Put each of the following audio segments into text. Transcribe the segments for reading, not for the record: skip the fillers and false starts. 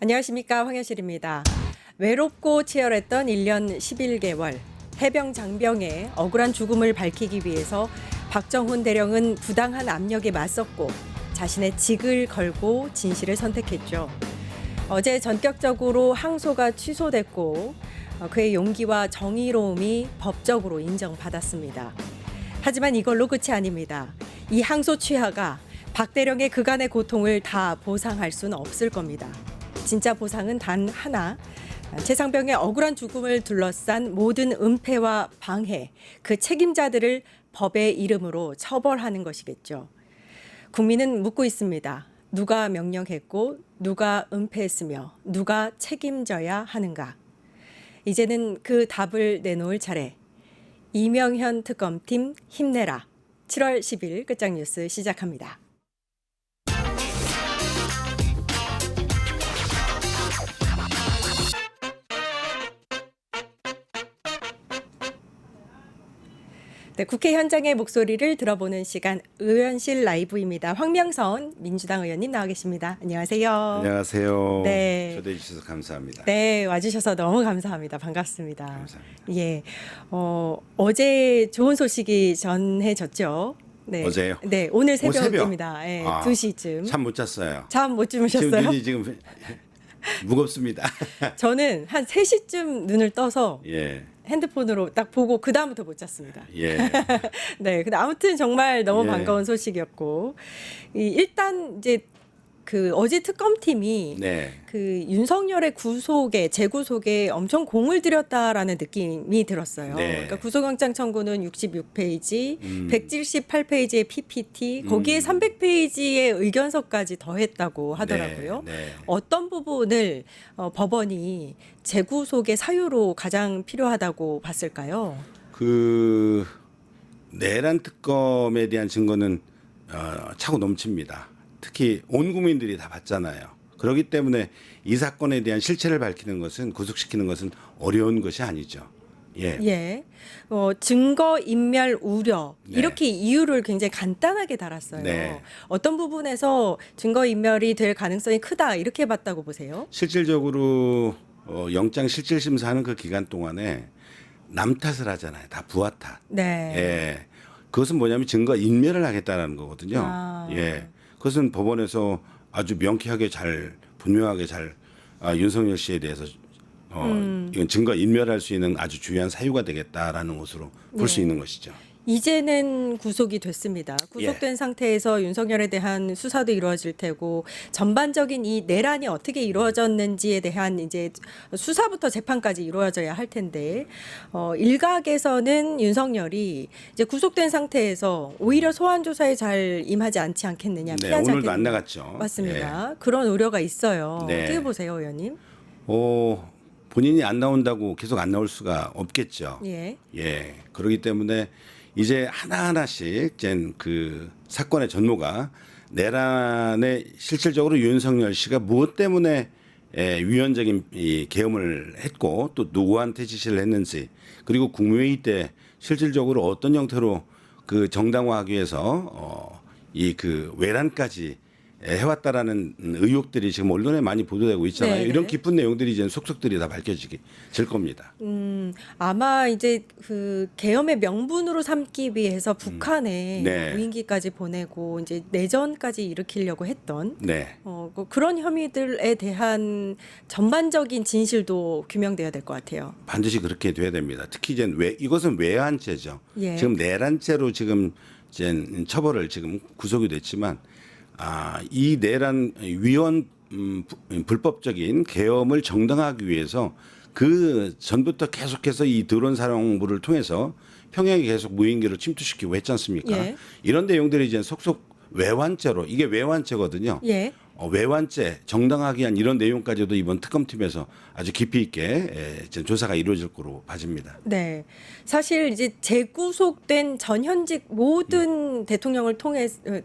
안녕하십니까, 황현실입니다. 외롭고 치열했던 1년 11개월 해병 장병의 억울한 죽음을 밝히기 위해서 박정훈 대령은 부당한 압력에 맞섰고 자신의 직을 걸고 진실을 선택했죠. 어제 전격적으로 항소가 취소됐고 그의 용기와 정의로움이 법적으로 인정받았습니다. 하지만 이걸로 끝이 아닙니다. 이 항소 취하가 박 대령의 그간의 고통을 다 보상할 수는 없을 겁니다. 진짜 보상은 단 하나, 최상병의 억울한 죽음을 둘러싼 모든 은폐와 방해, 그 책임자들을 법의 이름으로 처벌하는 것이겠죠. 국민은 묻고 있습니다. 누가 명령했고 누가 은폐했으며 누가 책임져야 하는가. 이제는 그 답을 내놓을 차례. 이명현 특검팀 힘내라. 7월 10일 끝장뉴스 시작합니다. 네, 국회 현장의 목소리를 들어보는 시간 의원실 라이브입니다. 황명선 민주당 의원님 나와 계십니다. 안녕하세요. 안녕하세요. 네. 초대해 주셔서 감사합니다. 네, 와주셔서 너무 감사합니다. 반갑습니다. 감사합니다. 예, 어제 좋은 소식이 전해졌죠. 네. 어제요? 네, 오늘 새벽? 새벽입니다. 예, 2시쯤. 참 못 잤어요. 잠 못 지금 주무셨어요? 눈이 지금 무겁습니다. 저는 한 3시쯤 눈을 떠서 예, 핸드폰으로 딱 보고 그 다음부터 못 잤습니다. 예, 네, 근데 아무튼 정말 너무 예. 반가운 소식이었고, 일단 이제 그 어제 특검팀이 네, 그 윤석열의 구속에 재구속에 엄청 공을 들였다라는 느낌이 들었어요. 네. 그러니까 구속영장 청구는 66페이지, 178페이지의 PPT, 거기에 300페이지의 의견서까지 더했다고 하더라고요. 네, 네. 어떤 부분을 법원이 재구속의 사유로 가장 필요하다고 봤을까요? 그 내란 특검에 대한 증거는 차고 넘칩니다. 특히 온 국민들이 다 봤잖아요. 그렇기 때문에 이 사건에 대한 실체를 밝히는 것은 구속시키는 것은 어려운 것이 아니죠. 예. 예. 증거 인멸 우려 네. 이렇게 이유를 굉장히 간단하게 달았어요. 네. 어떤 부분에서 증거 인멸이 될 가능성이 크다 이렇게 봤다고 보세요? 실질적으로 영장 실질 심사하는 그 기간 동안에 남 탓을 하잖아요. 다 부하 탓. 네. 예. 그것은 뭐냐면 증거 인멸을 하겠다라는 거거든요. 아. 예. 그것은 법원에서 아주 명쾌하게 잘 분명하게 잘 윤석열 씨에 대해서 이건 증거 인멸할 수 있는 아주 중요한 사유가 되겠다라는 것으로 볼 수 네. 있는 것이죠. 이제는 구속이 됐습니다. 구속된 상태에서 윤석열에 대한 수사도 이루어질 테고 전반적인 이 내란이 어떻게 이루어졌는지에 대한 이제 수사부터 재판까지 이루어져야 할 텐데 일각에서는 윤석열이 이제 구속된 상태에서 오히려 소환 조사에 잘 임하지 않지 않겠느냐, 네, 피하지 오늘도 안 않겠느냐. 나갔죠. 맞습니다. 그런 우려가 있어요. 네. 어떻게 보세요, 의원님? 본인이 안 나온다고 계속 안 나올 수가 없겠죠. 예. 예. 그렇기 때문에 이제 하나하나씩 그 사건의 전모가 내란에 실질적으로 윤석열 씨가 무엇 때문에 위헌적인 이 계엄을 했고 또 누구한테 지시를 했는지 그리고 국무회의 때 실질적으로 어떤 형태로 그 정당화하기 위해서 이 그 외란까지 해왔다라는 의혹들이 지금 언론에 많이 보도되고 있잖아요. 네네. 이런 깊은 내용들이 이제 속속들이 다 밝혀지게 될 겁니다. 아마 이제 그 계엄의 명분으로 삼기 위해서 북한에 네. 무인기까지 보내고 이제 내전까지 일으키려고 했던 네. 그런 혐의들에 대한 전반적인 진실도 규명돼야 될 것 같아요. 반드시 그렇게 돼야 됩니다. 특히 이제 이것은 외환죄죠. 예. 지금 내란죄로 지금 이제 처벌을 지금 구속이 됐지만 이 내란 위헌 불법적인 계엄을 정당화하기 위해서 그 전부터 계속해서 이 드론 사령부를 통해서 평양에 계속 무인기를 침투시키고 했지 않습니까? 예. 이런 내용들이 이제 속속 외환죄로 이게 외환죄거든요. 예. 외환죄 정당하게 한 이런 내용까지도 이번 특검팀에서 아주 깊이 있게 이제 조사가 이루어질 거로 봐집니다. 네. 사실 이제 재구속된 전현직 모든 대통령을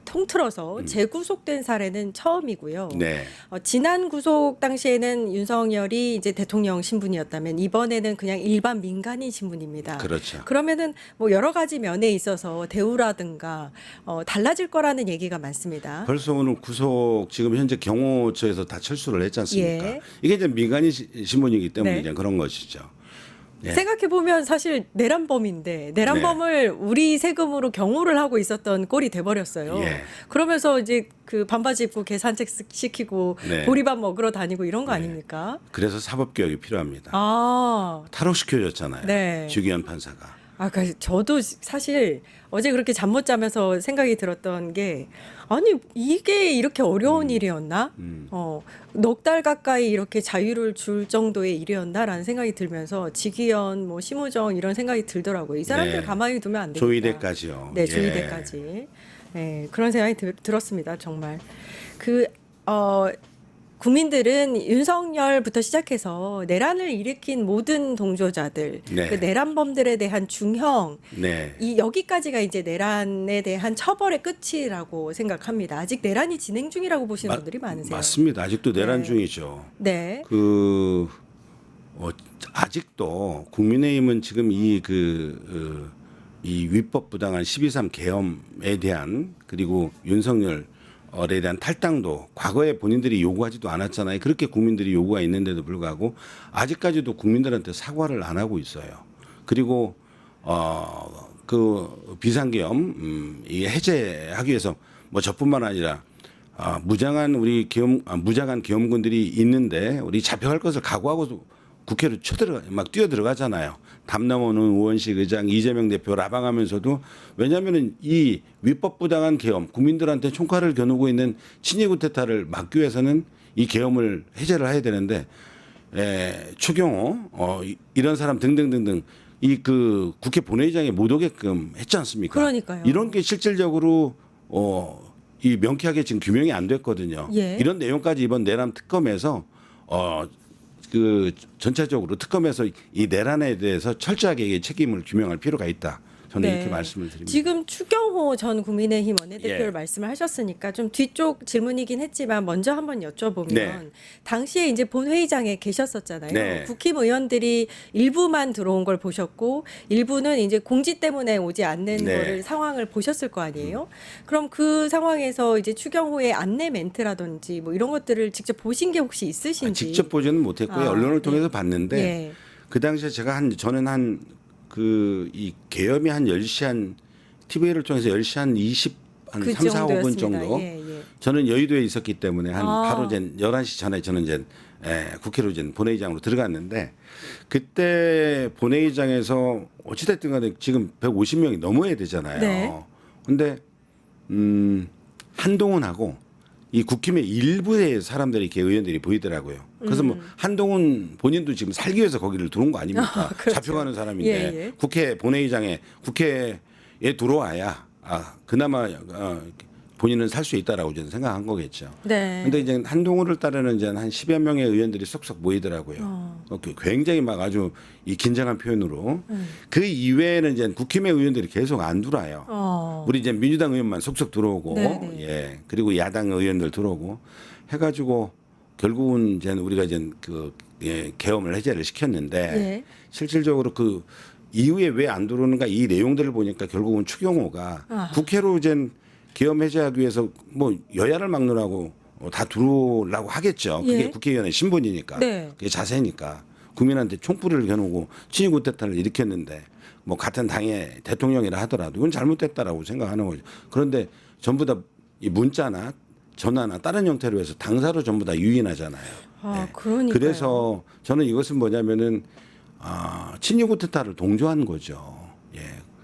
통틀어서 재구속된 사례는 처음이고요. 네. 지난 구속 당시에는 윤석열이 이제 대통령 신분이었다면 이번에는 그냥 일반 민간인 신분입니다. 그렇죠. 그러면은 뭐 여러 가지 면에 있어서 대우라든가 달라질 거라는 얘기가 많습니다. 벌써 오늘 구속 지금 현재 경호처에서 다 철수를 했지 않습니까? 예. 이게 이제 민간인 신분이기 때문에 네. 이제 그런 것이죠. 예. 생각해 보면 사실 내란범인데 내란범을 우리 세금으로 경호를 하고 있었던 꼴이 돼버렸어요. 예. 그러면서 이제 그 반바지 입고 개 산책 시키고 네. 보리밥 먹으러 다니고 이런 거 아닙니까? 그래서 사법개혁이 필요합니다. 아, 탈옥시켜줬잖아요. 네. 주기현 판사가. 저도 사실 어제 그렇게 잠 못 자면서 생각이 들었던 게 아니 이게 이렇게 어려운 일이었나? 넉 달 가까이 이렇게 자유를 줄 정도의 일이었나라는 생각이 들면서 지기현, 뭐 심우정 이런 생각이 들더라고요. 이 사람들 네. 가만히 두면 안 되겠다. 조의대까지요. 네, 예. 조의대까지. 네, 그런 생각이 들었습니다. 정말 국민들은 윤석열부터 시작해서 내란을 일으킨 모든 동조자들, 네. 그 내란범들에 대한 중형, 네. 여기까지가 이제 내란에 대한 처벌의 끝이라고 생각합니다. 아직 내란이 진행 중이라고 보시는 분들이 많으세요. 맞습니다. 아직도 내란 네. 중이죠. 네. 아직도 국민의힘은 지금 이 위법 부당한 12.3 계엄에 대한 그리고 윤석열에 대한 탈당도 과거에 본인들이 요구하지도 않았잖아요. 그렇게 국민들이 요구가 있는데도 불구하고 아직까지도 국민들한테 사과를 안 하고 있어요. 그리고 그 비상계엄 이 해제하기 위해서 뭐 저뿐만 아니라 무장한 무장한 계엄군들이 있는데 우리 잡혀갈 것을 각오하고 국회로 막 뛰어 들어가잖아요. 담 넘어오는 우원식 의장, 이재명 대표 라방하면서도 왜냐하면은 이 위법 부당한 계엄, 국민들한테 총칼을 겨누고 있는 친위 쿠데타를 막기 위해서는 이 계엄을 해제를 해야 되는데 추경호 이런 사람 등등등등 이 그 국회 본회의장에 못 오게끔 했지 않습니까? 그러니까요. 이런 게 실질적으로 이 명쾌하게 지금 규명이 안 됐거든요. 예. 이런 내용까지 이번 내란 특검에서 그 전체적으로 특검에서 이 내란에 대해서 철저하게 책임을 규명할 필요가 있다. 저는 이렇게 말씀을 드립니다. 지금 추경호 전 국민의힘 원내대표를 예. 말씀을 하셨으니까 좀 뒤쪽 질문이긴 했지만 먼저 한번 여쭤보면 네. 당시에 이제 본회의장에 계셨었잖아요. 네. 국힘의원들이 일부만 들어온 걸 보셨고 일부는 이제 공지 때문에 오지 않는 네. 거를 상황을 보셨을 거 아니에요. 그럼 그 상황에서 이제 추경호의 안내 멘트라든지 뭐 이런 것들을 직접 보신 게 혹시 있으신지? 직접 보지는 못했고요. 언론을 통해서 봤는데 예. 그 당시에 제가 저는 이 계엄이 한 10시 한 TV를 통해서 10시 한 20, 한 그 3, 4, 5분 정도였습니다. 정도 예, 예. 저는 여의도에 있었기 때문에 바로 이제 11시 전에 저는 이제 국회로 이제 본회의장으로 들어갔는데 그때 본회의장에서 어찌됐든 간에 지금 150명이 넘어야 되잖아요. 네. 근데 한동훈하고 이 국힘의 일부의 사람들이 이렇게 의원들이 보이더라고요. 그래서 뭐 한동훈 본인도 지금 살기 위해서 거기를 들어온 거 아닙니까? 그렇죠. 잡혀가는 사람인데 예, 예. 국회 본회의장에 국회에 들어와야 그나마 본인은 살 수 있다라고 저는 생각한 거겠죠. 네. 근데 이제 한동훈을 따르는 이제 한 10여 명의 의원들이 쏙쏙 모이더라고요. 굉장히 막 아주 이 긴장한 표현으로 그 이외에는 이제 국힘의 의원들이 계속 안 들어와요. 우리 이제 민주당 의원만 속속 들어오고 네네. 예 그리고 야당 의원들 들어오고 해가지고 결국은 이제 우리가 이제 계엄을 해제를 시켰는데 예. 실질적으로 그 이후에 왜 안 들어오는가 이 내용들을 보니까 결국은 추경호가 국회로 이제 계엄 해제하기 위해서 뭐 여야를 막느라고 다 들어오려고 하겠죠. 그게 예. 국회의원의 신분이니까 네. 그게 자세니까 국민한테 촛불을 겨누고 친위 쿠데타를 일으켰는데 뭐 같은 당의 대통령이라 하더라도 이건 잘못됐다라고 생각하는 거죠. 그런데 전부 다 이 문자나 전화나 다른 형태로 해서 당사로 전부 다 유인하잖아요. 그러니까요. 그래서 저는 이것은 뭐냐면은 친위 쿠데타를 동조한 거죠. 예.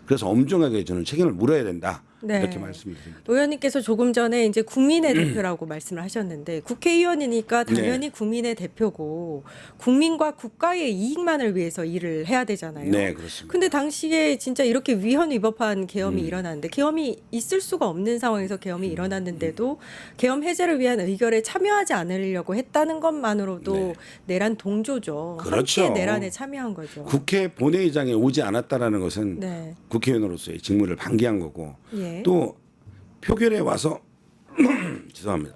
그래서 엄중하게 저는 책임을 물어야 된다. 네. 이렇게 말씀드립니다. 의원님께서 조금 전에 이제 국민의 대표라고 말씀을 하셨는데 국회의원이니까 당연히 네. 국민의 대표고 국민과 국가의 이익만을 위해서 일을 해야 되잖아요. 네, 그렇습니다. 근데 당시에 진짜 이렇게 위헌 위법한 계엄이 일어났는데 계엄이 있을 수가 없는 상황에서 계엄이 일어났는데도 계엄 해제를 위한 의결에 참여하지 않으려고 했다는 것만으로도 네. 내란 동조죠. 그렇죠. 함께 내란에 참여한 거죠. 국회 본회의장에 오지 않았다라는 것은 네. 국회의원으로서의 직무를 방기한 거고 예. 또 표결에 와서 죄송합니다.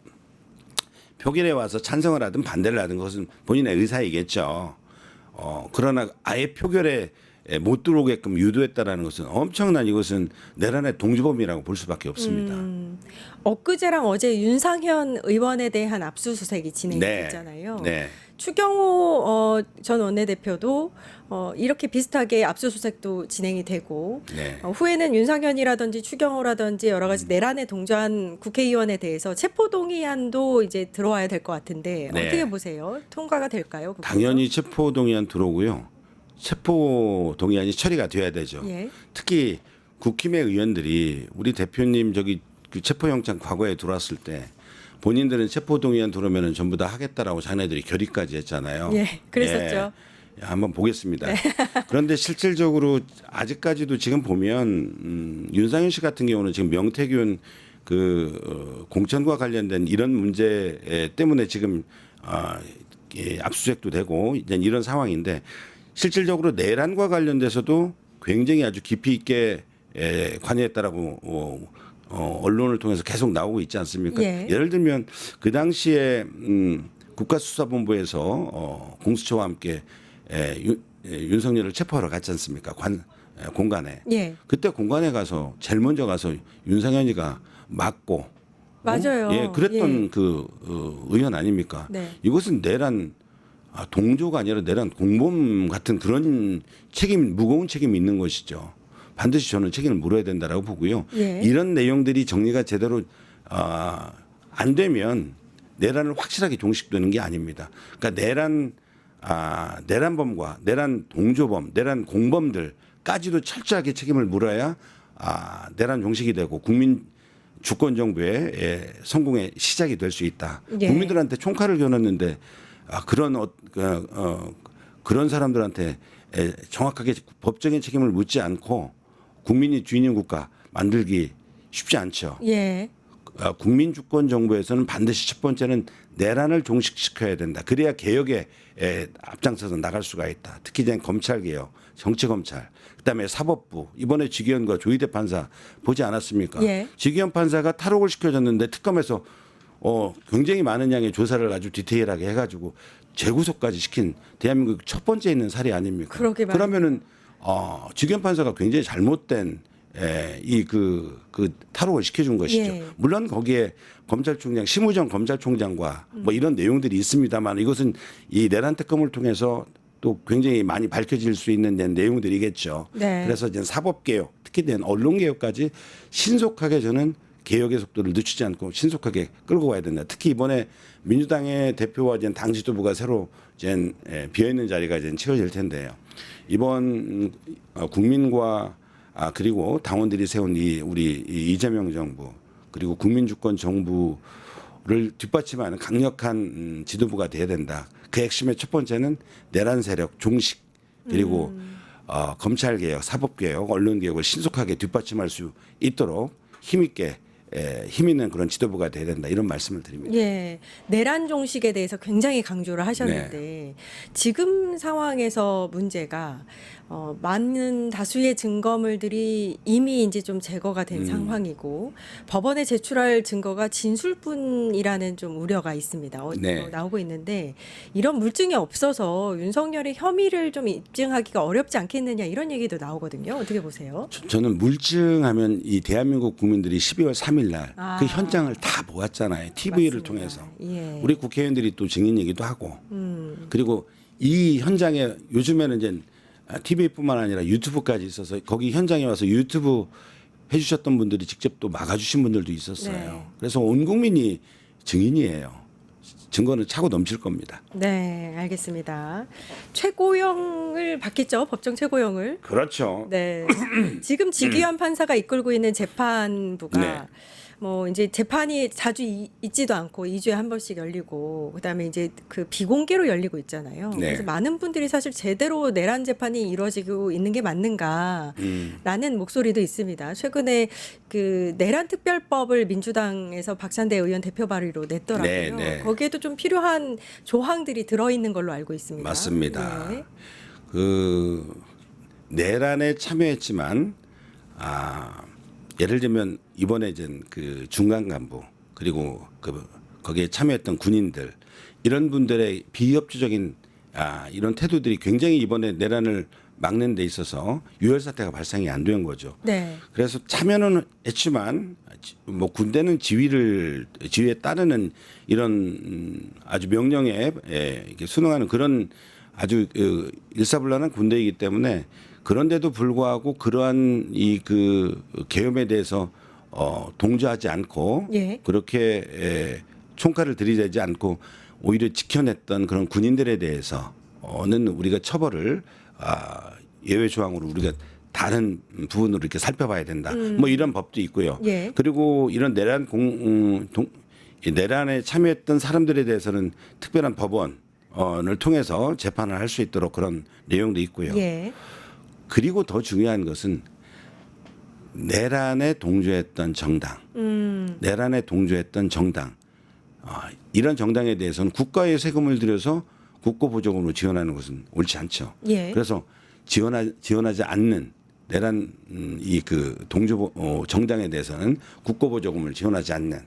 표결에 와서 찬성을 하든 반대를 하든 그것은 본인의 의사이겠죠. 그러나 아예 표결에 못 들어오게끔 유도했다라는 것은 엄청난 이것은 내란의 동주범이라고 볼 수밖에 없습니다. 엊그제랑 어제 윤상현 의원에 대한 압수수색이 진행이 네. 됐잖아요. 네. 추경호 전 원내대표도 이렇게 비슷하게 압수수색도 진행이 되고 네. 후에는 윤상현이라든지 추경호라든지 여러 가지 내란에 동조한 국회의원에 대해서 체포동의안도 이제 들어와야 될 것 같은데 네. 어떻게 보세요? 통과가 될까요? 국회에서? 당연히 체포동의안 들어오고요. 체포동의안이 처리가 돼야 되죠. 예. 특히 국힘의 의원들이 우리 대표님 저기 그 체포영장 과거에 들어왔을 때 본인들은 체포동의안 들어오면은 전부 다 하겠다라고 자네들이 결의까지 했잖아요. 예, 그랬었죠. 예, 한번 보겠습니다. 그런데 실질적으로 아직까지도 지금 보면 윤상현 씨 같은 경우는 지금 명태균 공천과 관련된 이런 문제 때문에 지금 압수수색도 되고 이제 이런 상황인데 실질적으로 내란과 관련돼서도 굉장히 아주 깊이 있게 관여했다라고 언론을 통해서 계속 나오고 있지 않습니까? 예. 예를 들면 그 당시에 국가수사본부에서 공수처와 함께 윤석열을 체포하러 갔지 않습니까? 공간에. 예. 그때 공간에 가서 제일 먼저 가서 윤상현이가 맞고 맞아요. 예, 그랬던 예. 의원 아닙니까? 네. 이것은 내란 동조가 아니라 내란 공범 같은 그런 무거운 책임이 있는 것이죠. 반드시 저는 책임을 물어야 된다라고 보고요. 예. 이런 내용들이 정리가 제대로 안 되면 내란을 확실하게 종식되는 게 아닙니다. 그러니까 내란범과 내란 동조범, 내란 공범들까지도 철저하게 책임을 물어야 내란 종식이 되고 국민 주권 정부의 성공의 시작이 될 수 있다. 예. 국민들한테 총칼을 겨눴는데 그런 사람들한테 정확하게 법적인 책임을 묻지 않고 국민이 주인인 국가 만들기 쉽지 않죠. 예. 국민 주권 정부에서는 반드시 첫 번째는 내란을 종식시켜야 된다. 그래야 개혁에 앞장서서 나갈 수가 있다. 특히 이제 검찰 개혁, 정치 검찰, 그다음에 사법부 이번에 지기현과 조희대 판사 보지 않았습니까? 예. 지기현 판사가 탈옥을 시켜줬는데 특검에서 굉장히 많은 양의 조사를 아주 디테일하게 해가지고 재구속까지 시킨 대한민국 첫 번째 있는 사례 아닙니까? 그러게 말이에요. 그러면은 지기현 판사가 굉장히 잘못된 탈옥을 시켜준 것이죠. 예. 물론 거기에 검찰총장, 심우정 검찰총장과 뭐 이런 내용들이 있습니다만 이것은 이 내란 특검을 통해서 또 굉장히 많이 밝혀질 수 있는 내용들이겠죠. 네. 그래서 이제 사법개혁, 특히 언론개혁까지 신속하게 저는 개혁의 속도를 늦추지 않고 신속하게 끌고 가야 된다. 특히 이번에 민주당의 대표와 이제 당 지도부가 새로 이제 비어 있는 자리가 이제 채워질 텐데요. 이번 국민과 그리고 당원들이 세운 우리 이재명 정부 그리고 국민주권 정부를 뒷받침하는 강력한 지도부가 돼야 된다. 그 핵심의 첫 번째는 내란 세력 종식 그리고 검찰 개혁, 사법 개혁, 언론 개혁을 신속하게 뒷받침할 수 있도록 힘있게 힘 있는 그런 지도부가 돼야 된다 이런 말씀을 드립니다. 예, 내란 종식에 대해서 굉장히 강조를 하셨는데 네. 지금 상황에서 문제가 많은 다수의 증거물들이 이미 이제 좀 제거가 된 상황이고 법원에 제출할 증거가 진술뿐이라는 좀 우려가 있습니다. 네. 나오고 있는데 이런 물증이 없어서 윤석열의 혐의를 좀 입증하기가 어렵지 않겠느냐 이런 얘기도 나오거든요. 어떻게 보세요? 저는 물증하면 이 대한민국 국민들이 12월 3일 날 그 현장을 다 보았잖아요. TV를 맞습니다. 통해서. 예. 우리 국회의원들이 또 증인 얘기도 하고. 그리고 이 현장에 요즘에는 이제 TV뿐만 아니라 유튜브까지 있어서 거기 현장에 와서 유튜브 해주셨던 분들이 직접 또 막아주신 분들도 있었어요. 네. 그래서 온 국민이 증인이에요. 증거는 차고 넘칠 겁니다. 네, 알겠습니다. 최고형을 받겠죠, 법정 최고형을. 그렇죠. 네. 지금 지기현 판사가 이끌고 있는 재판부가 네. 뭐 이제 재판이 자주 있지도 않고 2주에 한 번씩 열리고 그다음에 이제 그 비공개로 열리고 있잖아요. 네. 그래서 많은 분들이 사실 제대로 내란 재판이 이루어지고 있는 게 맞는가라는 목소리도 있습니다. 최근에 그 내란 특별법을 민주당에서 박찬대 의원 대표 발의로 냈더라고요. 네, 네. 거기에도 좀 필요한 조항들이 들어 있는 걸로 알고 있습니다. 맞습니다. 네. 그 내란에 참여했지만 예를 들면 이번에 이제 그 중간 간부 그리고 거기에 참여했던 군인들 이런 분들의 비협조적인 이런 태도들이 굉장히 이번에 내란을 막는 데 있어서 유혈 사태가 발생이 안 된 거죠. 네. 그래서 참여는 했지만 뭐 군대는 지휘에 따르는 이런 아주 명령에 이렇게 순응하는 그런 아주 일사불란한 군대이기 때문에 그런데도 불구하고 그러한 이 그 계엄에 대해서 동조하지 않고 예. 그렇게 총칼을 들이대지 않고 오히려 지켜냈던 그런 군인들에 대해서는 우리가 처벌을 예외 조항으로 우리가 다른 부분으로 이렇게 살펴봐야 된다. 뭐 이런 법도 있고요. 예. 그리고 이런 내란에 참여했던 사람들에 대해서는 특별한 법원을 통해서 재판을 할 수 있도록 그런 내용도 있고요. 예. 그리고 더 중요한 것은 내란에 동조했던 정당, 내란에 동조했던 정당, 이런 정당에 대해서는 국가의 세금을 들여서 국고보조금으로 지원하는 것은 옳지 않죠. 예. 그래서 지원하지 않는 내란 이 그 동조 정당에 대해서는 국고보조금을 지원하지 않는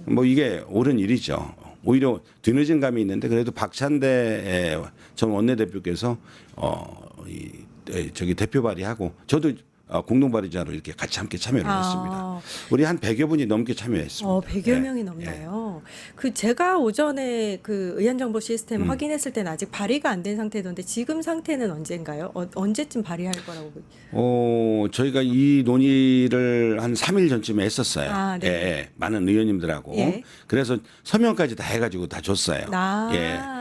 뭐 이게 옳은 일이죠. 오히려 뒤늦은 감이 있는데 그래도 박찬대 전 원내대표께서 저기 대표 발의하고 저도 공동 발의자로 이렇게 같이 함께 참여를 했습니다. 우리 한 100여 분이 넘게 참여했습니다. 100여 명이 넘나요? 그 제가 오전에 그 의안 정보 시스템 확인했을 때는 아직 발의가 안 된 상태던데 지금 상태는 언제인가요? 언제쯤 발의할 거라고? 저희가 이 논의를 한 3일 전쯤에 했었어요. 네. 예, 많은 의원님들하고. 예. 그래서 서명까지 다 해가지고 다 줬어요.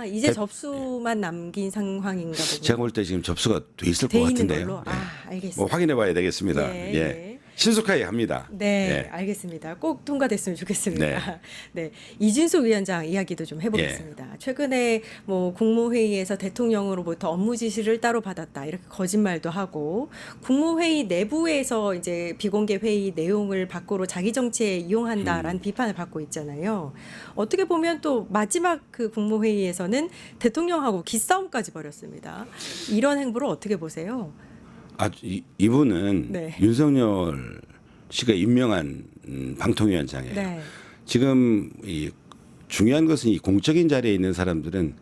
이제 접수만 남긴 상황인가 보군요. 제가 볼 때 지금 접수가 돼 있을 돼 것 있는 같은데요. 걸로? 알겠습니다. 뭐 확인해봐야 되겠습니다. 예, 예. 예. 신속하게 합니다. 네, 예. 알겠습니다. 꼭 통과됐으면 좋겠습니다. 네. 네, 이준석 위원장 이야기도 좀 해보겠습니다. 최근에 뭐 국무회의에서 대통령으로부터 업무 지시를 따로 받았다 이렇게 거짓말도 하고 국무회의 내부에서 이제 비공개 회의 내용을 밖으로 자기 정치에 이용한다라는 비판을 받고 있잖아요. 어떻게 보면 또 마지막 그 국무회의에서는 대통령하고 기싸움까지 벌였습니다. 이런 행보를 어떻게 보세요? 이분은 네. 윤석열 씨가 임명한 방통위원장이에요. 네. 지금 이 중요한 것은 이 공적인 자리에 있는 사람들은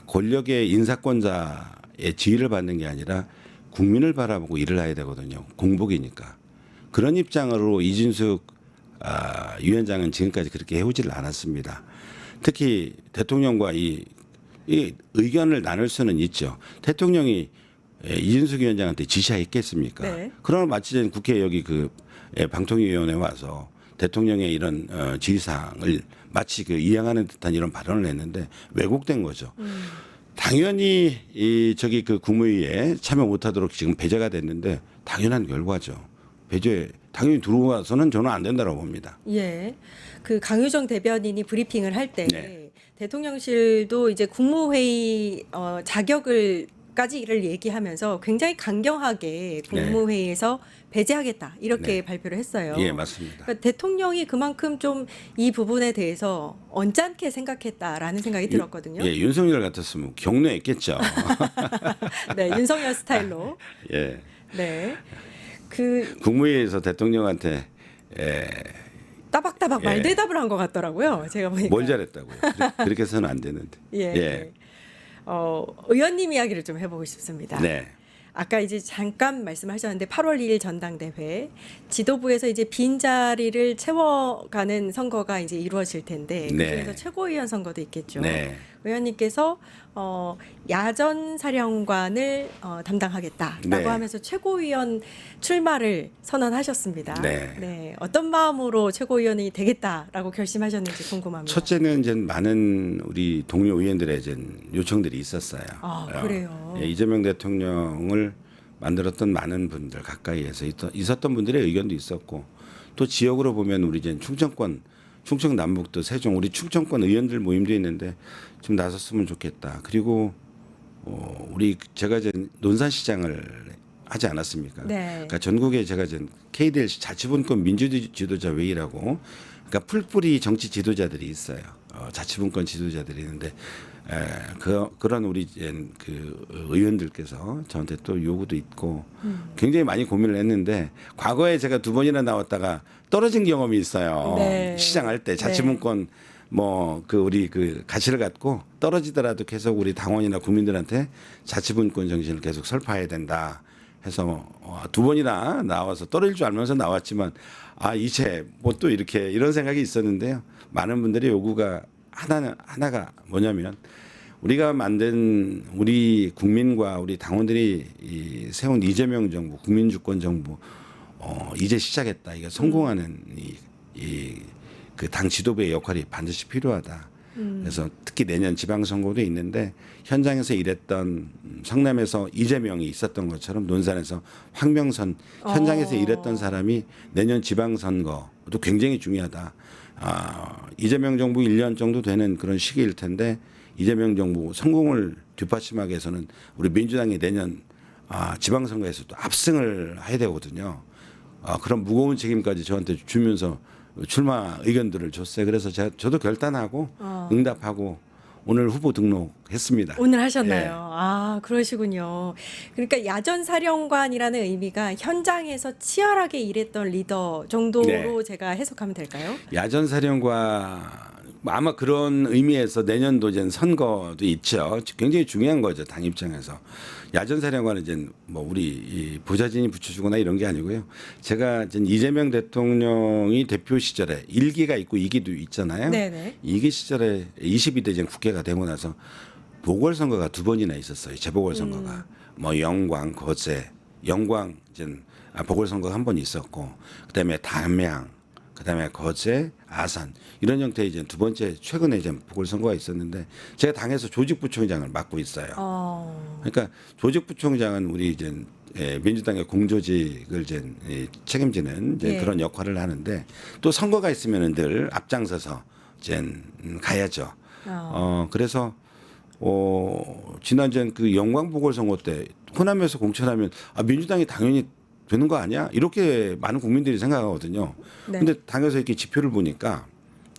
권력의 인사권자의 지휘를 받는 게 아니라 국민을 바라보고 일을 해야 되거든요. 공복이니까. 그런 입장으로 이준석 위원장은 지금까지 그렇게 해오지를 않았습니다. 특히 대통령과 이 의견을 나눌 수는 있죠. 대통령이 이준석 위원장한테 지시했겠습니까? 네. 그러나 마치 전 국회 여기 그 방통위원회 와서 대통령의 이런 지시사항을 마치 그 이양하는 듯한 이런 발언을 했는데 왜곡된 거죠. 당연히 저기 그 국무회의에 참여 못하도록 지금 배제가 됐는데 당연한 결과죠. 배제 당연히 들어와서는 저는 안 된다고 봅니다. 예. 그 강유정 대변인이 브리핑을 할 때 네. 대통령실도 이제 국무회의 자격을까지를 얘기하면서 굉장히 강경하게 국무회의에서 배제하겠다 이렇게 네. 발표를 했어요. 예, 맞습니다. 그러니까 대통령이 그만큼 좀 이 부분에 대해서 언짢게 생각했다라는 생각이 들었거든요. 예, 윤석열 같았으면 격려했겠죠. 네, 윤석열 스타일로. 예. 네. 국무회의에서 대통령한테 따박따박 예. 말대답을 한 것 같더라고요. 제가 보니까. 뭘 잘했다고요? 그렇게 해서는 안 되는데. 예. 의원님 이야기를 좀 해보고 싶습니다. 네. 아까 이제 잠깐 말씀하셨는데 8월 2일 전당대회 지도부에서 이제 빈자리를 채워가는 선거가 이제 이루어질 텐데 네. 그중에서 최고위원 선거도 있겠죠. 네. 의원님께서 야전 사령관을 담당하겠다라고 네. 하면서 최고위원 출마를 선언하셨습니다. 네. 어떤 마음으로 최고위원이 되겠다라고 결심하셨는지 궁금합니다. 첫째는 이제 많은 우리 동료 의원들의 이제 요청들이 있었어요. 그래요. 이재명 대통령을 만들었던 많은 분들 가까이에서 있었던 분들의 의견도 있었고 또 지역으로 보면 우리 이제 충청 남북도 세종 우리 충청권 의원들 모임도 있는데 좀 나섰으면 좋겠다. 그리고 제가 이제 논산시장을 하지 않았습니까? 네. 그러니까 전국에 제가 이제 KDLC 자치분권 민주지도자 회의라고 그러니까 풀뿌리 정치 지도자들이 있어요. 자치분권 지도자들이 있는데 그런 우리 그 의원들께서 저한테 또 요구도 있고 굉장히 많이 고민을 했는데 과거에 제가 2번이나 나왔다가 떨어진 경험이 있어요. 네. 시장할 때 자치분권 뭐 그 우리 그 가치를 갖고 떨어지더라도 계속 우리 당원이나 국민들한테 자치분권 정신을 계속 설파해야 된다 해서 두 번이나 나와서 떨어질 줄 알면서 나왔지만 이제 뭐 또 이렇게 이런 생각이 있었는데요. 많은 분들의 요구가 하나가 뭐냐면 우리가 만든 우리 국민과 우리 당원들이 세운 이재명 정부 국민주권 정부 이제 시작했다. 이게 성공하는 그 당 지도부의 역할이 반드시 필요하다. 그래서 특히 내년 지방선거도 있는데 현장에서 일했던 성남에서 이재명이 있었던 것처럼 논산에서 황명선 현장에서 일했던 사람이 내년 지방선거도 굉장히 중요하다. 이재명 정부 1년 정도 되는 그런 시기일 텐데 이재명 정부 성공을 뒷받침하기 위해서는 우리 민주당이 내년 지방선거에서도 압승을 해야 되거든요. 그런 무거운 책임까지 저한테 주면서 출마 의견들을 줬어요. 그래서 저도 결단하고 응답하고 오늘 후보 등록했습니다. 오늘 하셨나요? 그러시군요. 그러니까 야전사령관이라는 의미가 현장에서 치열하게 일했던 리더 정도로 제가 해석하면 될까요? 야전사령관 아마 그런 의미에서 내년도 이제 선거도 있죠. 굉장히 중요한 거죠. 당 입장에서. 야전사령관은 이제 뭐 우리 이 부자진이 붙여주거나 이런 게 아니고요. 제가 이제 이재명 대통령이 대표 시절에 1기가 있고 2기도 있잖아요. 네네. 2기 시절에 22대 이제 국회가 되고 나서 보궐선거가 두 번이나 있었어요. 재보궐선거가. 뭐 영광, 거제, 영광 이제 보궐선거가 한 번 있었고 그다음에 담양, 그다음에 거제, 아산 이런 형태의 이제 두 번째 최근에 이제 보궐선거가 있었는데 제가 당에서 조직부총장을 맡고 있어요. 그러니까 조직부총장은 우리 이제 민주당의 공조직을 이제 책임지는 이제 그런 역할을 하는데 또 선거가 있으면은 늘 앞장서서 이제 가야죠. 그래서 지난번 그 영광 보궐선거 때 호남에서 공천하면 민주당이 당연히 되는 거 아니야? 이렇게 많은 국민들이 생각하거든요. 근데 당에서 이렇게 지표를 보니까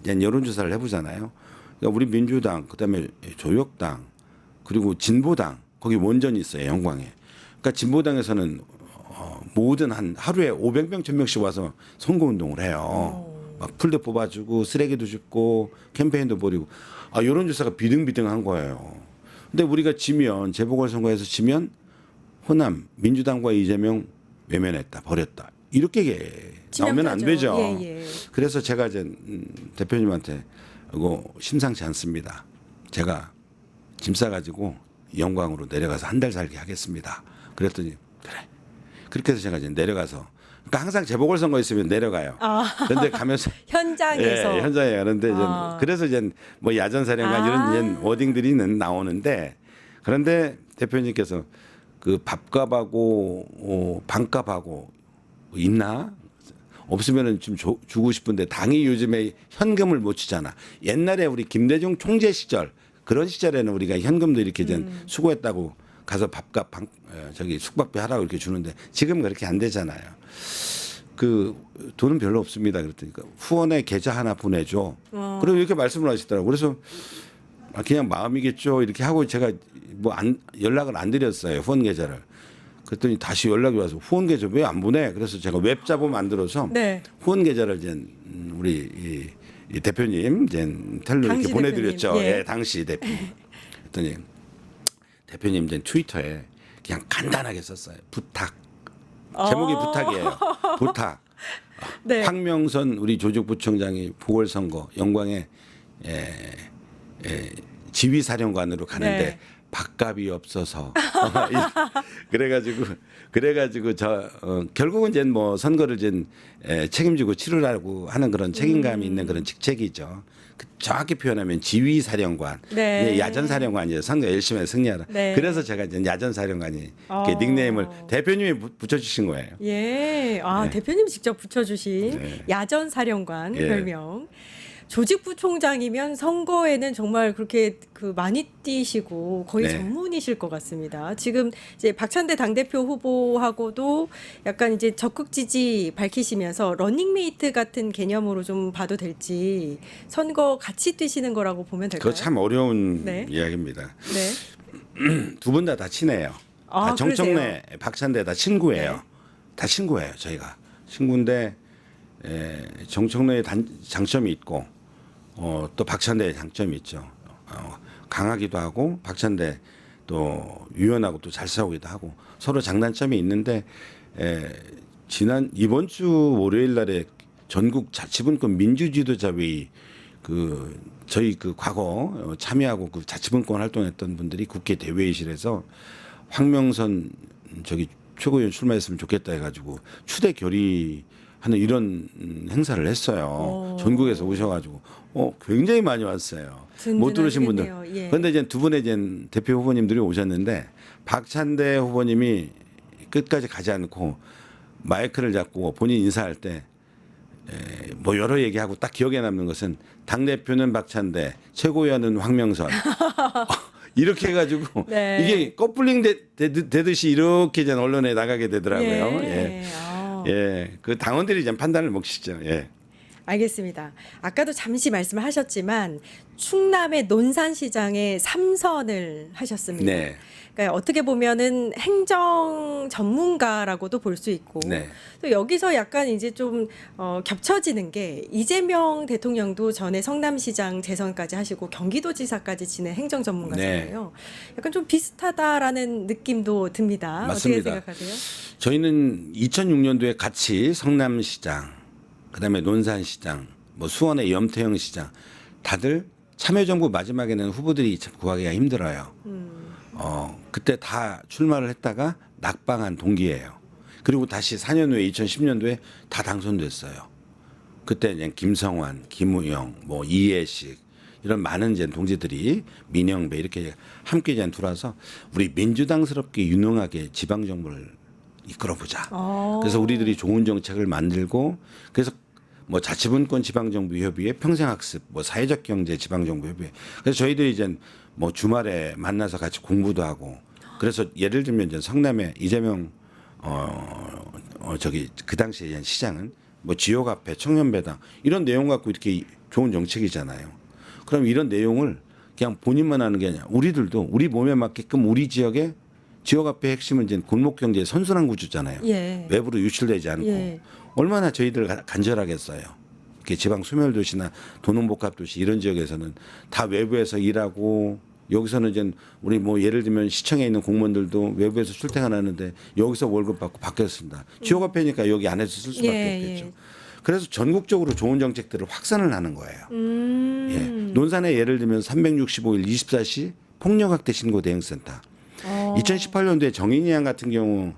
이제 여론조사를 해보잖아요. 그러니까 우리 민주당, 그다음에 조혁당, 그리고 진보당 거기 원전이 있어요. 영광에. 그러니까 진보당에서는 모든 한 하루에 500명, 1000명씩 와서 선거운동을 해요. 막 풀도 뽑아주고 쓰레기도 줍고 캠페인도 벌이고 여론조사가 비등비등한 거예요. 근데 우리가 지면 재보궐선거에서 지면 호남 민주당과 이재명 외면했다, 버렸다. 이렇게 나오면 안 되죠. 그래서 제가 이제 대표님한테 이거 심상치 않습니다. 제가 짐 싸가지고 영광으로 내려가서 한 달 살기 하겠습니다. 그랬더니 그래. 그렇게 해서 제가 이제 내려가서 그러니까 항상 재보궐선거 있으면 내려가요. 그런데 가면서 현장에서 현장에 가는데 이제 그래서 이제 뭐 야전사령관 이런 워딩들이 나오는데 그런데 대표님께서 그 밥값하고 방값하고 있나? 없으면은 좀 주고 싶은데 당이 요즘에 현금을 못 주잖아. 옛날에 우리 김대중 총재 시절 그런 시절에는 우리가 현금도 이렇게 수고했다고 가서 밥값 숙박비 하라고 이렇게 주는데 지금 그렇게 안 되잖아요. 그 돈은 별로 없습니다. 그랬더니 후원의 계좌 하나 보내줘. 그리고 이렇게 말씀을 하시더라고요. 그래서 그냥 마음이겠죠. 이렇게 하고 제가 뭐 연락을 안 드렸어요. 후원 계좌를. 그랬더니 다시 연락이 와서 후원 계좌 왜 안 보내? 그래서 제가 웹자보 만들어서 후원 계좌를 이제 우리 이 대표님 이제 텔로 이렇게 보내드렸죠. 당시 대표님. 그랬더니 대표님 이제 트위터에 그냥 간단하게 썼어요. 부탁. 제목이 부탁이에요. 부탁. 황명선 우리 조직부총장이 보궐선거 영광에 지휘사령관으로 가는데 밥값이 없어서 그래가지고 결국은 이제 뭐 선거를 이제 책임지고 치르라고 하는 그런 책임감이 있는 그런 직책이죠. 정확히 표현하면 지휘사령관, 야전사령관이에요. 선거 열심히 승리하라. 그래서 제가 이제 야전사령관이 이렇게 닉네임을 대표님이 붙여주신 거예요. 대표님 직접 붙여주신 야전사령관 별명. 조직부총장이면 선거에는 정말 그렇게 많이 뛰시고 거의 전문이실 것 같습니다. 지금 이제 박찬대 당대표 후보하고도 약간 이제 적극 지지 밝히시면서 러닝메이트 같은 개념으로 좀 봐도 될지 선거 같이 뛰시는 거라고 보면 될까요? 그거 참 어려운 이야기입니다. 두 분 다 친해요. 정청래, 박찬대 다 친구예요. 다 친구예요. 저희가 친구인데 정청래의 장점이 있고 또 박찬대의 장점이 있죠. 강하기도 하고 박찬대 또 유연하고 또 잘 싸우기도 하고 서로 장단점이 있는데 이번 주 월요일 날에 전국 자치분권 민주지도자회의 저희 과거 참여하고 자치분권 활동했던 분들이 국회 대회의실에서 황명선 최고위원 출마했으면 좋겠다 해가지고 추대 결의하는 이런 행사를 했어요. 전국에서 오셔가지고 굉장히 많이 왔어요. 못 들으신 분들. 예. 그런데 이제 두 분의 대표 후보님들이 오셨는데 박찬대 후보님이 끝까지 가지 않고 마이크를 잡고 본인 인사할 때 뭐 여러 얘기하고 딱 기억에 남는 것은 당 대표는 박찬대, 최고위원은 황명선 이렇게 해가지고 네. 이게 커플링 되듯이 이렇게 이제 언론에 나가게 되더라고요. 예. 예, 그 당원들이 이제 판단을 몫이죠. 예. 알겠습니다. 아까도 잠시 말씀을 하셨지만 충남의 논산시장에 3선을 하셨습니다. 네. 그러니까 어떻게 보면은 행정 전문가라고도 볼 수 있고 네. 또 여기서 약간 이제 좀 겹쳐지는 게 이재명 대통령도 전에 성남시장 재선까지 하시고 경기도지사까지 지낸 행정 전문가잖아요. 약간 좀 비슷하다라는 느낌도 듭니다. 맞습니다. 어떻게 생각하세요? 저희는 2006년도에 같이 성남시장, 그다음에 논산시장, 뭐 수원의 염태영 시장 다들 참여정부 마지막에는 후보들이 참 구하기가 힘들어요. 그때 다 출마를 했다가 낙방한 동기예요. 그리고 다시 4년 후에 2010년도에 다 당선됐어요. 그때 이제 김성환, 김우영, 뭐 이해식 이런 많은 이제 동지들이 민영배 이렇게 함께 이제 들어와서 우리 민주당스럽게 유능하게 지방 정부를 이끌어보자. 그래서 우리들이 좋은 정책을 만들고 그래서 뭐 자치분권 지방정부협의회, 평생학습, 뭐 사회적 경제 지방정부협의회. 그래서 저희들이 이제 뭐 주말에 만나서 같이 공부도 하고. 그래서 예를 들면 이제 성남에 이재명 그 당시에 시장은 뭐 지역화폐, 청년배당 이런 내용 갖고 이렇게 좋은 정책이잖아요. 그럼 이런 내용을 그냥 본인만 하는 게 아니라 우리들도 우리 몸에 맞게끔 우리 지역의 지역화폐 핵심은 이제 골목경제의 선순환 구조잖아요. 예. 외부로 유출되지 않고 예. 얼마나 저희들 간절하겠어요. 이렇게 지방 소멸도시나 도농복합도시 이런 지역에서는 다 외부에서 일하고 여기서는 이제 우리 뭐 예를 들면 시청에 있는 공무원들도 외부에서 출퇴근하는데 여기서 월급 받고 밖에서 쓴다. 지역화폐니까 여기 안에서 쓸 수밖에 없겠죠. 예. 그래서 전국적으로 좋은 정책들을 확산을 하는 거예요. 예. 논산에 예를 들면 365일 24시 폭력학대 신고 대응센터. 2018년도에 정인이 양 같은 경우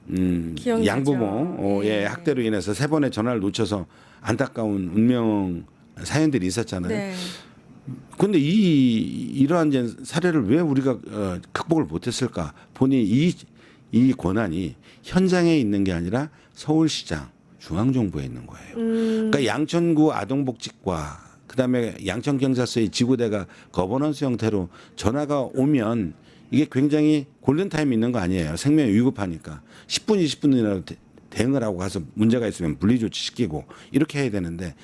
기억나죠. 양부모 예. 학대로 인해서 3번의 전화를 놓쳐서 안타까운 운명 사연들이 있었잖아요. 네. 그런데 이러한 이제 사례를 왜 우리가 극복을 못했을까? 보니 이 권한이 현장에 있는 게 아니라 서울시장 중앙정부에 있는 거예요. 그러니까 양천구 아동복지과 그다음에 양천경찰서의 지구대가 거버넌스 형태로 전화가 오면 이게 굉장히 골든타임이 있는 거 아니에요. 생명이 위급하니까 10분, 20분이라도 대응을 하고 가서 문제가 있으면 분리조치시키고 이렇게 해야 되는데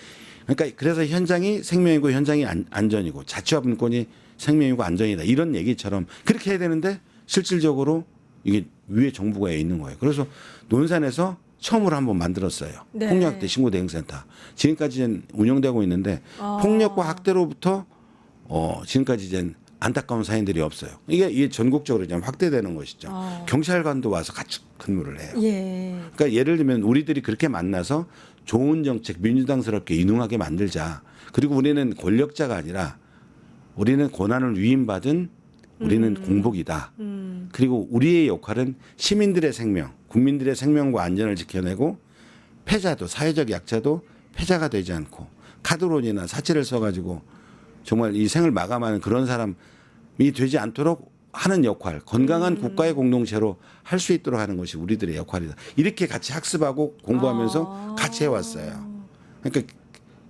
그러니까 그래서 현장이 생명이고 현장이 안전이고 자치화분권이 생명이고 안전이다. 이런 얘기처럼 그렇게 해야 되는데 실질적으로 이게 위에 정부가 있는 거예요. 그래서 논산에서 처음으로 한번 만들었어요. 네. 폭력학대 신고대응센터. 지금까지 운영되고 있는데 폭력과 학대로부터 지금까지 이제 안타까운 사연들이 없어요. 이게 전국적으로 이제 확대되는 것이죠. 경찰관도 와서 같이 근무를 해요. 예. 그러니까 예를 들면 우리들이 그렇게 만나서 좋은 정책 민주당스럽게 유능하게 만들자. 그리고 우리는 권력자가 아니라 우리는 고난을 위임받은 우리는 공복이다. 그리고 우리의 역할은 시민들의 생명, 국민들의 생명과 안전을 지켜내고 패자도 사회적 약자도 패자가 되지 않고 카드론이나 사채를 써가지고 정말 이 생을 마감하는 그런 사람이 되지 않도록 하는 역할, 건강한 국가의 공동체로 할 수 있도록 하는 것이 우리들의 역할이다. 이렇게 같이 학습하고 공부하면서 같이 해왔어요. 그러니까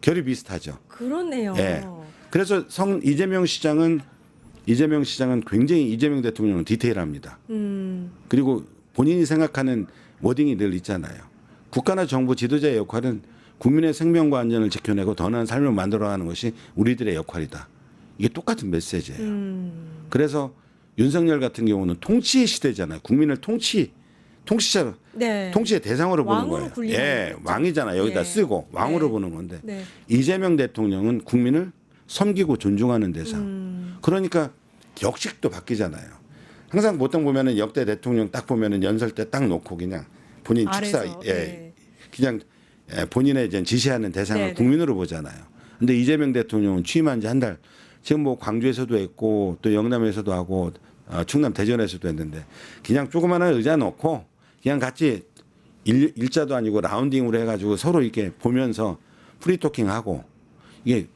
결이 비슷하죠. 그렇네요. 예. 그래서 이재명 시장은 굉장히 이재명 대통령은 디테일합니다. 그리고 본인이 생각하는 워딩이 늘 있잖아요. 국가나 정부 지도자의 역할은 국민의 생명과 안전을 지켜내고 더 나은 삶을 만들어가는 것이 우리들의 역할이다. 이게 똑같은 메시지예요. 그래서 윤석열 같은 경우는 통치의 시대잖아요. 국민을 통치자로 네. 통치의 대상으로 보는 왕으로 거예요. 군림하는 예, 거죠. 왕이잖아. 여기다 예. 쓰고 왕으로 네. 보는 건데 네. 이재명 대통령은 국민을 섬기고 존중하는 대상. 그러니까 역식도 바뀌잖아요. 항상 보통 보면은 역대 대통령 딱 보면은 연설 때 딱 놓고 그냥 본인 축사 아래서, 예, 네. 그냥 본인의 이제 지시하는 대상을 네, 네. 국민으로 보잖아요. 근데 이재명 대통령은 취임한 지 한 달 지금 뭐 광주에서도 했고 또 영남에서도 하고 충남 대전에서도 했는데 그냥 조그마한 의자 놓고 그냥 같이 일자도 아니고 라운딩으로 해가지고 서로 이렇게 보면서 프리토킹하고 이게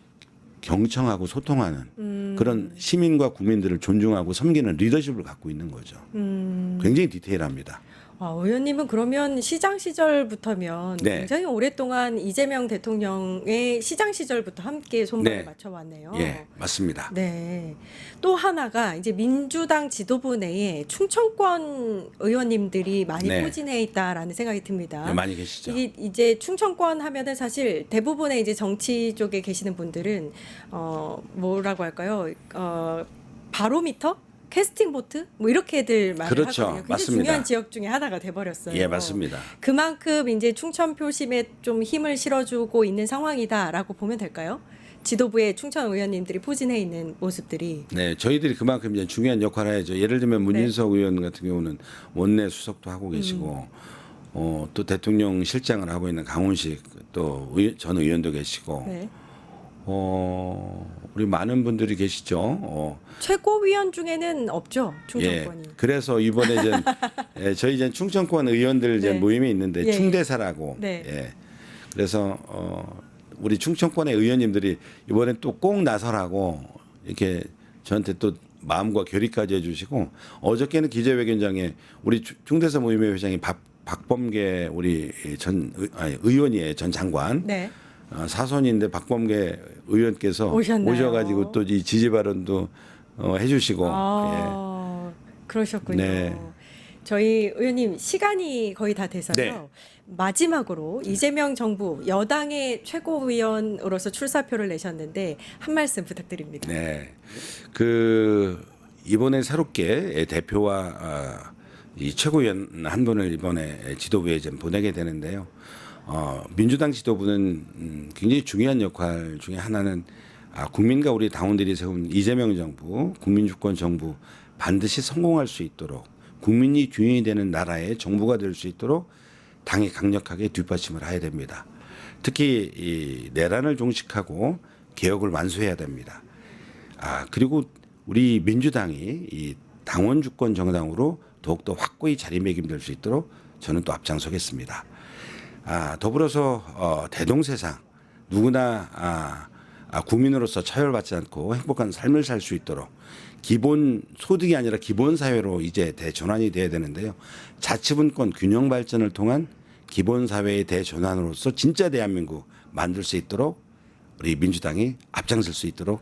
경청하고 소통하는 그런 시민과 국민들을 존중하고 섬기는 리더십을 갖고 있는 거죠. 굉장히 디테일합니다. 의원님은 그러면 시장 시절부터면 네. 굉장히 오랫동안 이재명 대통령의 시장 시절부터 함께 손발을 네. 맞춰왔네요. 예, 맞습니다. 네. 또 하나가 이제 민주당 지도부 내에 충청권 의원님들이 많이 네. 포진해 있다라는 생각이 듭니다. 네, 많이 계시죠. 이게 이제 충청권 하면은 사실 대부분의 이제 정치 쪽에 계시는 분들은 뭐라고 할까요? 바로미터? 캐스팅 보트? 뭐 이렇게들 말을 그렇죠. 하거든요. 굉장히 맞습니다. 중요한 지역 중에 하나가 돼버렸어요. 예, 맞습니다. 그만큼 이제 충청 표심에 좀 힘을 실어주고 있는 상황이다라고 보면 될까요? 지도부의 충청 의원님들이 포진해 있는 모습들이. 네, 저희들이 그만큼 이제 중요한 역할을 해야죠. 예를 들면 문인석 의원 같은 경우는 원내 수석도 하고 계시고, 또 대통령 실장을 하고 있는 강훈식 또 전 의원도 계시고, 네. 우리 많은 분들이 계시죠. 최고위원 중에는 없죠, 예, 충청권이. 그래서 이번에 이제 저희 이제 충청권 의원들 이제 네. 모임이 있는데 예, 충대사라고. 네. 예. 그래서 우리 충청권의 의원님들이 이번에 또 꼭 나서라고 이렇게 저한테 또 마음과 결의까지 해주시고 어저께는 기자회견장에 우리 충대사 모임의 회장이 박범계 우리 의원이에요, 전 장관. 네. 사선인데 박범계 의원께서 오셨나요? 오셔가지고 또 이 지지 발언도 해주시고. 그러셨군요. 네. 저희 의원님 시간이 거의 다 돼서요. 네. 마지막으로 이재명 정부 여당의 최고위원으로서 출사표를 내셨는데 한 말씀 부탁드립니다. 네. 이번에 새롭게 대표와 이 최고위원 한 분을 이번에 지도부에 좀 보내게 되는데요. 민주당 지도부는 굉장히 중요한 역할 중에 하나는 국민과 우리 당원들이 세운 이재명 정부, 국민주권 정부 반드시 성공할 수 있도록 국민이 주인이 되는 나라의 정부가 될 수 있도록 당이 강력하게 뒷받침을 해야 됩니다. 특히 이 내란을 종식하고 개혁을 완수해야 됩니다. 그리고 우리 민주당이 이 당원 주권 정당으로 더욱더 확고히 자리매김될 수 있도록 저는 또 앞장서겠습니다. 더불어서 대동세상 누구나 국민으로서 차별받지 않고 행복한 삶을 살 수 있도록 기본 소득이 아니라 기본 사회로 이제 대전환이 돼야 되는데요. 자치분권 균형 발전을 통한 기본 사회의 대전환으로서 진짜 대한민국 만들 수 있도록 우리 민주당이 앞장설 수 있도록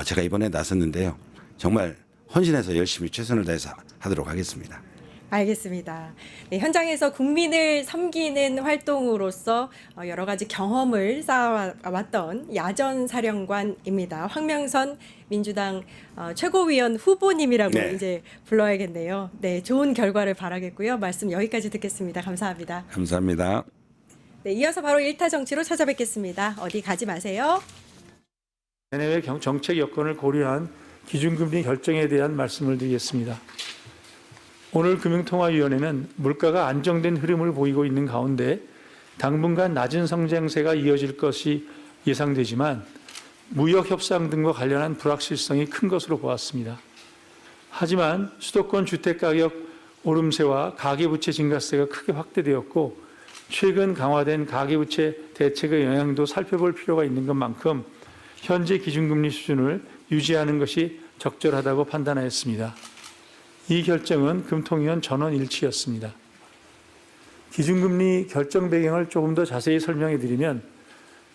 제가 이번에 나섰는데요. 정말 헌신해서 열심히 최선을 다해서 하도록 하겠습니다. 알겠습니다. 네, 현장에서 국민을 섬기는 활동으로서 여러 가지 경험을 쌓아왔던 야전사령관입니다. 황명선 민주당 최고위원 후보님이라고 네. 이제 불러야겠네요. 네, 좋은 결과를 바라겠고요. 말씀 여기까지 듣겠습니다. 감사합니다. 감사합니다. 네, 이어서 바로 1타 정치로 찾아뵙겠습니다. 어디 가지 마세요. 내외 정책 여건을 고려한 기준금리 결정에 대한 말씀을 드리겠습니다. 오늘 금융통화위원회는 물가가 안정된 흐름을 보이고 있는 가운데 당분간 낮은 성장세가 이어질 것이 예상되지만 무역 협상 등과 관련한 불확실성이 큰 것으로 보았습니다. 하지만 수도권 주택가격 오름세와 가계부채 증가세가 크게 확대되었고 최근 강화된 가계부채 대책의 영향도 살펴볼 필요가 있는 것만큼 현재 기준금리 수준을 유지하는 것이 적절하다고 판단하였습니다. 이 결정은 금통위원 전원 일치였습니다. 기준금리 결정 배경을 조금 더 자세히 설명해 드리면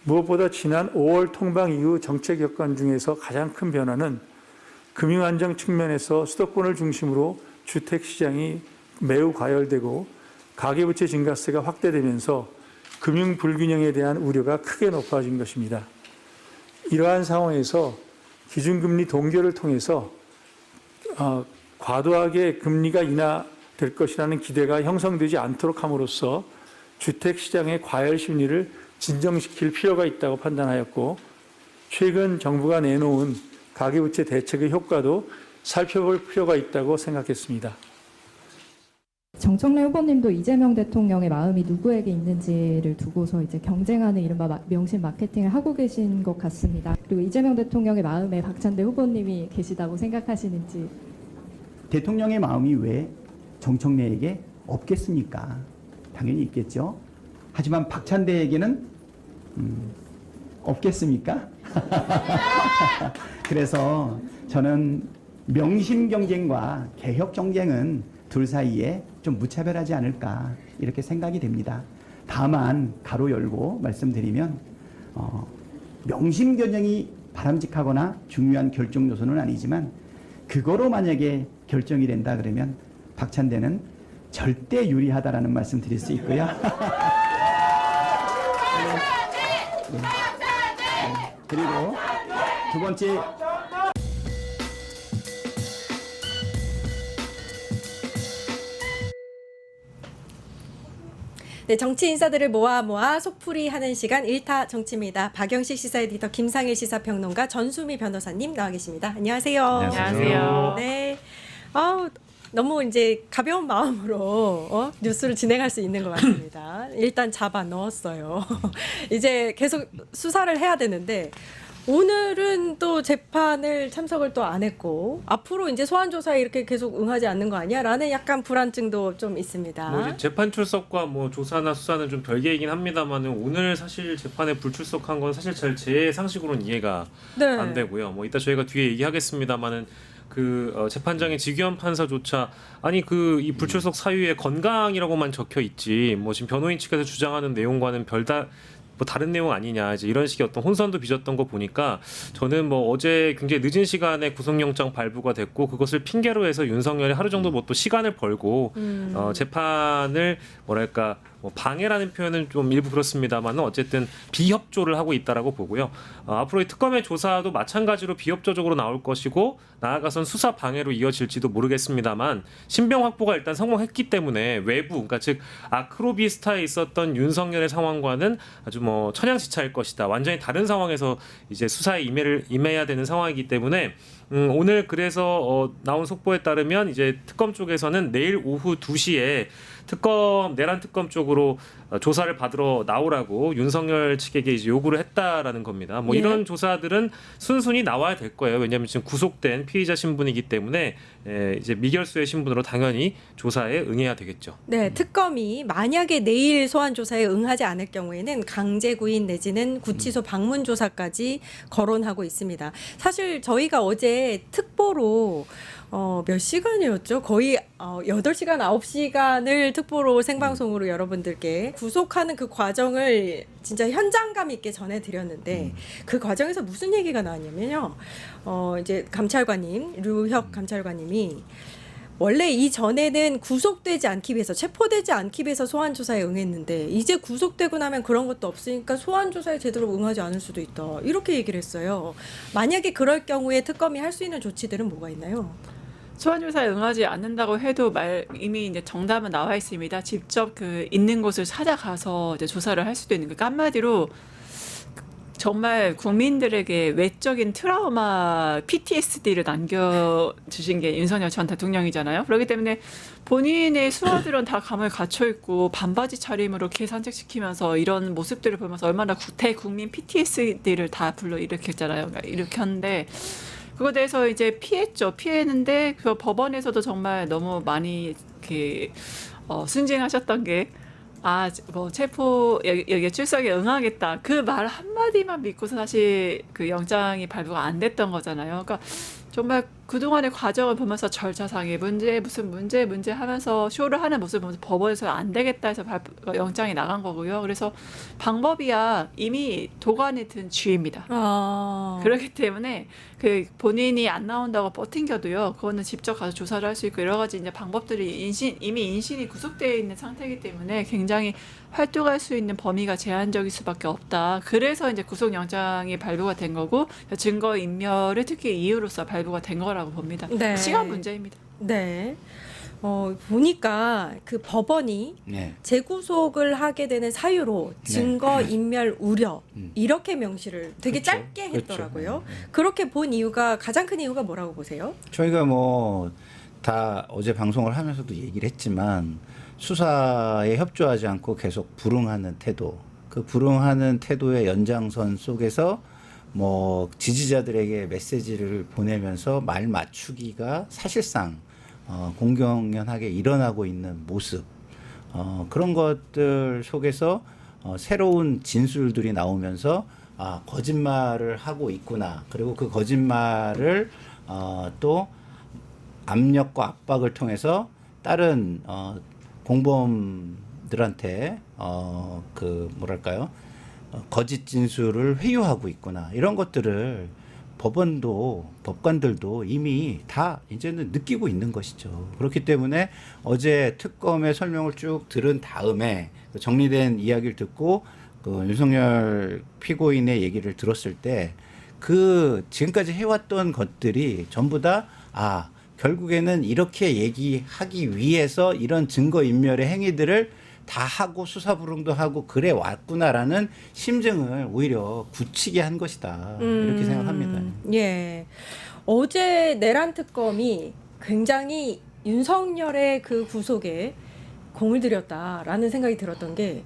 무엇보다 지난 5월 통방 이후 정책 여건 중에서 가장 큰 변화는 금융안정 측면에서 수도권을 중심으로 주택시장이 매우 과열되고 가계부채 증가세가 확대되면서 금융 불균형에 대한 우려가 크게 높아진 것입니다. 이러한 상황에서 기준금리 동결을 통해서 과도하게 금리가 인하될 것이라는 기대가 형성되지 않도록 함으로써 주택시장의 과열 심리를 진정시킬 필요가 있다고 판단하였고 최근 정부가 내놓은 가계부채 대책의 효과도 살펴볼 필요가 있다고 생각했습니다. 정청래 후보님도 이재명 대통령의 마음이 누구에게 있는지를 두고서 이제 경쟁하는 이른바 명신 마케팅을 하고 계신 것 같습니다. 그리고 이재명 대통령의 마음에 박찬대 후보님이 계시다고 생각하시는지. 대통령의 마음이 왜 정청래에게 없겠습니까? 당연히 있겠죠. 하지만 박찬대에게는 없겠습니까? 그래서 저는 명심 경쟁과 개혁 경쟁은 둘 사이에 좀 무차별하지 않을까 이렇게 생각이 됩니다. 다만 가로 열고 말씀드리면 명심 경쟁이 바람직하거나 중요한 결정 요소는 아니지만 그거로 만약에 결정이 된다 그러면 박찬대는 절대 유리하다라는 말씀 드릴 수 있고요. 그리고 두 번째 네, 정치 인사들을 모아 속풀이하는 시간 1타 정치입니다. 박영식 시사 에디터, 김상일 시사평론가, 전수미 변호사님 나와 계십니다. 안녕하세요. 안녕하세요. 네. 너무 이제 가벼운 마음으로 뉴스를 진행할 수 있는 것 같습니다. 일단 잡아 넣었어요. 이제 계속 수사를 해야 되는데 오늘은 또 재판을 참석을 또 안 했고 앞으로 이제 소환 조사에 이렇게 계속 응하지 않는 거 아니야라는 약간 불안증도 좀 있습니다. 뭐 이제 재판 출석과 뭐 조사나 수사는 좀 별개이긴 합니다만은 오늘 사실 재판에 불출석한 건 사실 제 상식으로는 이해가 네. 안 되고요. 뭐 이따 저희가 뒤에 얘기하겠습니다만은 재판장의 지규현 판사조차 아니 이 불출석 사유에 건강이라고만 적혀 있지 뭐 지금 변호인 측에서 주장하는 내용과는 뭐 다른 내용 아니냐 이제 이런 식의 어떤 혼선도 빚었던 거 보니까 저는 뭐 어제 굉장히 늦은 시간에 구속영장 발부가 됐고 그것을 핑계로 해서 윤석열이 하루 정도 뭐 또 시간을 벌고 재판을 뭐랄까 뭐 방해라는 표현은 좀 일부 그렇습니다만은 어쨌든 비협조를 하고 있다라고 보고요. 앞으로의 특검의 조사도 마찬가지로 비협조적으로 나올 것이고 나아가선 수사 방해로 이어질지도 모르겠습니다만 신병 확보가 일단 성공했기 때문에 외부 그러니까 즉 아크로비스타에 있었던 윤석열의 상황과는 아주 뭐 천양지차일 것이다. 완전히 다른 상황에서 이제 수사에 임해야 되는 상황이기 때문에 오늘 그래서 나온 속보에 따르면 이제 특검 쪽에서는 내일 오후 2시에 내란 특검 쪽으로 조사를 받으러 나오라고 윤석열 측에게 이제 요구를 했다라는 겁니다. 뭐 이런 조사들은 순순히 나와야 될 거예요. 왜냐하면 지금 구속된 피의자 신분이기 때문에 이제 미결수의 신분으로 당연히 조사에 응해야 되겠죠. 네, 특검이 만약에 내일 소환 조사에 응하지 않을 경우에는 강제 구인 내지는 구치소 방문 조사까지 거론하고 있습니다. 사실 저희가 어제 특보로 몇 시간이었죠? 거의 8시간, 9시간을 특보로 생방송으로 여러분들께 구속하는 그 과정을 진짜 현장감 있게 전해드렸는데 그 과정에서 무슨 얘기가 나왔냐면요. 이제 감찰관님, 류혁 감찰관님이 원래 이전에는 구속되지 않기 위해서 체포되지 않기 위해서 소환 조사에 응했는데 이제 구속되고 나면 그런 것도 없으니까 소환 조사에 제대로 응하지 않을 수도 있다. 이렇게 얘기를 했어요. 만약에 그럴 경우에 특검이 할 수 있는 조치들은 뭐가 있나요? 소환조사에 응하지 않는다고 해도 이미 이제 정답은 나와 있습니다. 직접 있는 곳을 찾아가서 이제 조사를 할 수도 있는 거. 그러니까 한마디로 정말 국민들에게 외적인 트라우마, PTSD를 남겨주신 게 윤석열 전 대통령이잖아요. 그렇기 때문에 본인의 수하들은 다 감을 갇혀 있고 반바지 차림으로 개 산책시키면서 이런 모습들을 보면서 얼마나 대국민 PTSD를 다 불러일으켰잖아요. 그러니까 일으켰는데 그거에 대해서 이제 피했는데 그 법원에서도 정말 너무 많이 이렇게 순진하셨던 게 체포 여기 출석에 응하겠다 그 말 한마디만 믿고서 사실 그 영장이 발부가 안 됐던 거잖아요. 그러니까 정말 그동안의 과정을 보면서 절차상의 무슨 문제 하면서 쇼를 하는 모습을 보면서 법원에서 안 되겠다 해서 영장이 나간 거고요. 그래서 방법이야 이미 도관에 든 쥐입니다. 그렇기 때문에 본인이 안 나온다고 버팅겨도요. 그거는 직접 가서 조사를 할 수 있고 여러 가지 이제 방법들이 이미 인신이 구속되어 있는 상태이기 때문에 굉장히 활동할 수 있는 범위가 제한적일 수밖에 없다. 그래서 이제 구속영장이 발부가 된 거고 증거 인멸을 특히 이유로서 발부가 된 거라고 봅니다. 네. 시간 문제입니다. 네. 보니까 그 법원이 네. 재구속을 하게 되는 사유로 증거 인멸 우려 이렇게 명시를 되게 그렇죠. 짧게 했더라고요. 그렇죠. 그렇게 본 이유가 가장 큰 이유가 뭐라고 보세요? 저희가 뭐 다 어제 방송을 하면서도 얘기를 했지만 수사에 협조하지 않고 계속 불응하는 태도, 그 불응하는 태도의 연장선 속에서 뭐 지지자들에게 메시지를 보내면서 말 맞추기가 사실상 공공연하게 일어나고 있는 모습, 그런 것들 속에서 새로운 진술들이 나오면서 거짓말을 하고 있구나. 그리고 그 거짓말을 또 압력과 압박을 통해서 다른 공범들한테 그 뭐랄까요, 거짓 진술을 회유하고 있구나. 이런 것들을 법원도 법관들도 이미 다 이제는 느끼고 있는 것이죠. 그렇기 때문에 어제 특검의 설명을 쭉 들은 다음에 정리된 이야기를 듣고 그 윤석열 피고인의 얘기를 들었을 때 그 지금까지 해왔던 것들이 전부 다 결국에는 이렇게 얘기하기 위해서 이런 증거인멸의 행위들을 다 하고 수사 불응도 하고 그래 왔구나라는 심증을 오히려 굳히게 한 것이다. 이렇게 생각합니다. 예. 어제 내란 특검이 굉장히 윤석열의 그 구속에 공을 들였다라는 생각이 들었던 게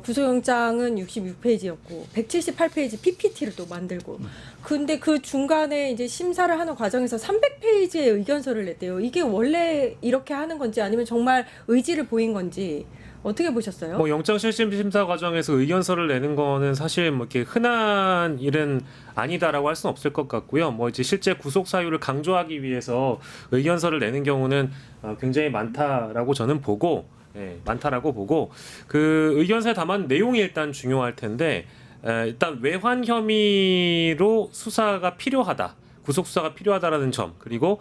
구속영장은 66페이지였고 178페이지 PPT를 또 만들고 근데 그 중간에 이제 심사를 하는 과정에서 300페이지의 의견서를 냈대요. 이게 원래 이렇게 하는 건지 아니면 정말 의지를 보인 건지 어떻게 보셨어요? 뭐 영장 실질 심사 과정에서 의견서를 내는 거는 사실 뭐 이렇게 흔한 일은 아니다라고 할 수는 없을 것 같고요. 뭐 이제 실제 구속 사유를 강조하기 위해서 의견서를 내는 경우는 굉장히 많다라고 저는 보고, 많다라고 보고 그 의견서에 담은 내용이 일단 중요할 텐데 일단 외환 혐의로 수사가 필요하다, 구속 수사가 필요하다라는 점, 그리고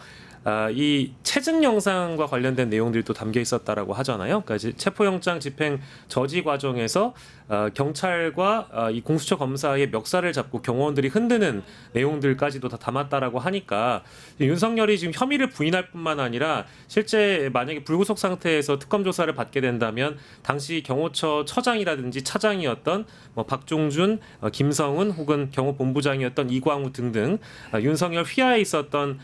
이 체증 영상과 관련된 내용들이 또 담겨 있었다라고 하잖아요. 그러니까 이제 체포영장 집행 저지 과정에서 경찰과 이 공수처 검사의 멱살을 잡고 경호원들이 흔드는 내용들까지도 다 담았다라고 하니까 윤석열이 지금 혐의를 부인할 뿐만 아니라 실제 만약에 불구속 상태에서 특검 조사를 받게 된다면 당시 경호처 처장이라든지 차장이었던 뭐 박종준, 김성훈 혹은 경호본부장이었던 이광우 등등 윤석열 휘하에 있었던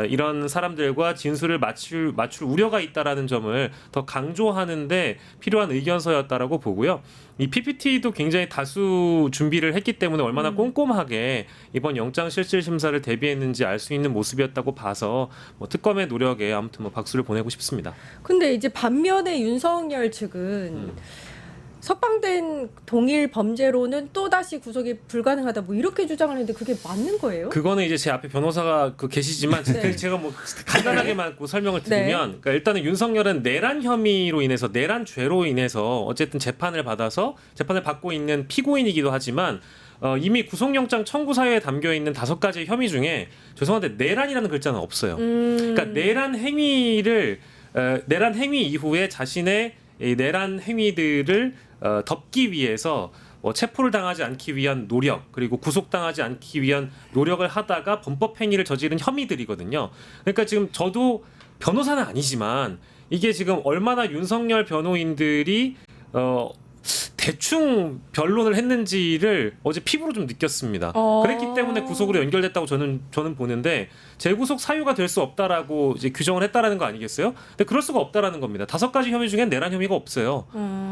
이런 사람들과 진술을 맞출 우려가 있다라는 점을 더 강조하는데 필요한 의견서였다라고 보고요. 이 PPT도 굉장히 다수 준비를 했기 때문에 얼마나 꼼꼼하게 이번 영장 실질 심사를 대비했는지 알 수 있는 모습이었다고 봐서 뭐 특검의 노력에 아무튼 뭐 박수를 보내고 싶습니다. 근데 이제 반면에 윤석열 측은 석방된 동일 범죄로는 또다시 구속이 불가능하다 뭐 이렇게 주장을 했는데 그게 맞는 거예요? 그거는 이제 제 앞에 변호사가 계시지만 네. 제가 뭐 간단하게만 설명을 드리면 그러니까 일단은 윤석열은 내란 혐의로 인해서 내란죄로 인해서 어쨌든 재판을 받고 있는 피고인이기도 하지만 이미 구속영장 청구 사유에 담겨 있는 5가지의 혐의 중에 죄송한데 내란이라는 글자는 없어요. 그러니까 내란 행위 이후에 자신의 이 내란 행위들을 덮기 위해서 체포를 당하지 않기 위한 노력, 그리고 구속당하지 않기 위한 노력을 하다가 범법 행위를 저지른 혐의들이거든요. 그러니까 지금 저도 변호사는 아니지만 이게 지금 얼마나 윤석열 변호인들이 대충 변론을 했는지를 어제 피부로 좀 느꼈습니다. 그랬기 때문에 구속으로 연결됐다고 저는 보는데 재구속 사유가 될 수 없다라고 이제 규정을 했다라는 거 아니겠어요? 근데 그럴 수가 없다라는 겁니다. 5가지 혐의 중엔 내란 혐의가 없어요.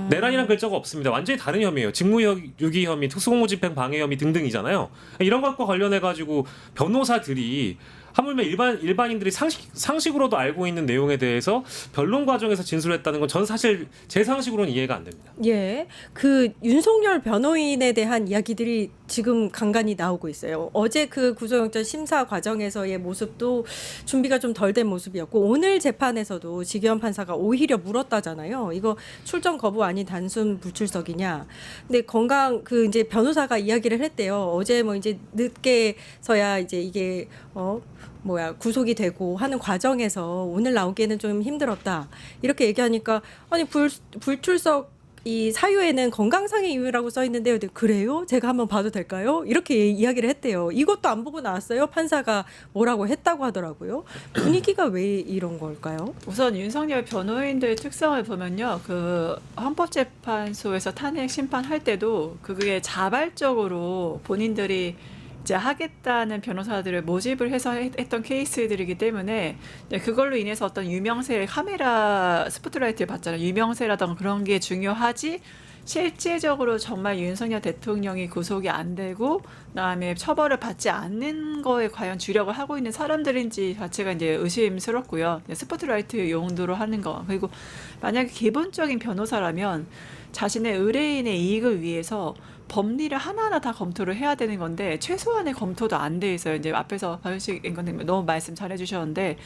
내란이라는 글자가 없습니다. 완전히 다른 혐의예요. 직무유기 혐의, 특수공무집행 방해 혐의 등등이잖아요. 이런 것과 관련해 가지고 변호사들이 하물며 일반인들이 상식으로도 알고 있는 내용에 대해서 변론 과정에서 진술했다는 건 전 사실 제 상식으로는 이해가 안 됩니다. 예, 그 윤석열 변호인에 대한 이야기들이 지금 간간히 나오고 있어요. 어제 그 구속영장 심사 과정에서의 모습도 준비가 좀 덜 된 모습이었고 오늘 재판에서도 지기현 판사가 오히려 물었다잖아요. 이거 출정 거부 아닌 단순 불출석이냐. 근데 이제 변호사가 이야기를 했대요. 어제 뭐 이제 늦게서야 이제 이게 구속이 되고 하는 과정에서 오늘 나오기에는 좀 힘들었다. 이렇게 얘기하니까 아니 불출석 이 사유에는 건강상의 이유라고 써 있는데요. 근데 그래요? 제가 한번 봐도 될까요? 이렇게 이야기를 했대요. 이것도 안 보고 나왔어요. 판사가 뭐라고 했다고 하더라고요. 분위기가 왜 이런 걸까요? 우선 윤석열 변호인들의 특성을 보면요, 그 헌법재판소에서 탄핵 심판할 때도 그게 자발적으로 본인들이 이제 하겠다는 변호사들을 모집을 해서 했던 케이스들이기 때문에 그걸로 인해서 어떤 유명세, 카메라 스포트라이트를 받잖아요. 유명세라던가 그런 게 중요하지. 실제적으로 정말 윤석열 대통령이 구속이 안 되고 그다음에 처벌을 받지 않는 거에 과연 주력을 하고 있는 사람들인지 자체가 이제 의심스럽고요. 스포트라이트 용도로 하는 거. 그리고 만약에 기본적인 변호사라면 자신의 의뢰인의 이익을 위해서 법리를 하나하나 다 검토를 해야 되는 건데 최소한의 검토도 안 돼 있어요. 이제 앞에서 박윤식 앵커님 너무 말씀 잘해 주셨는데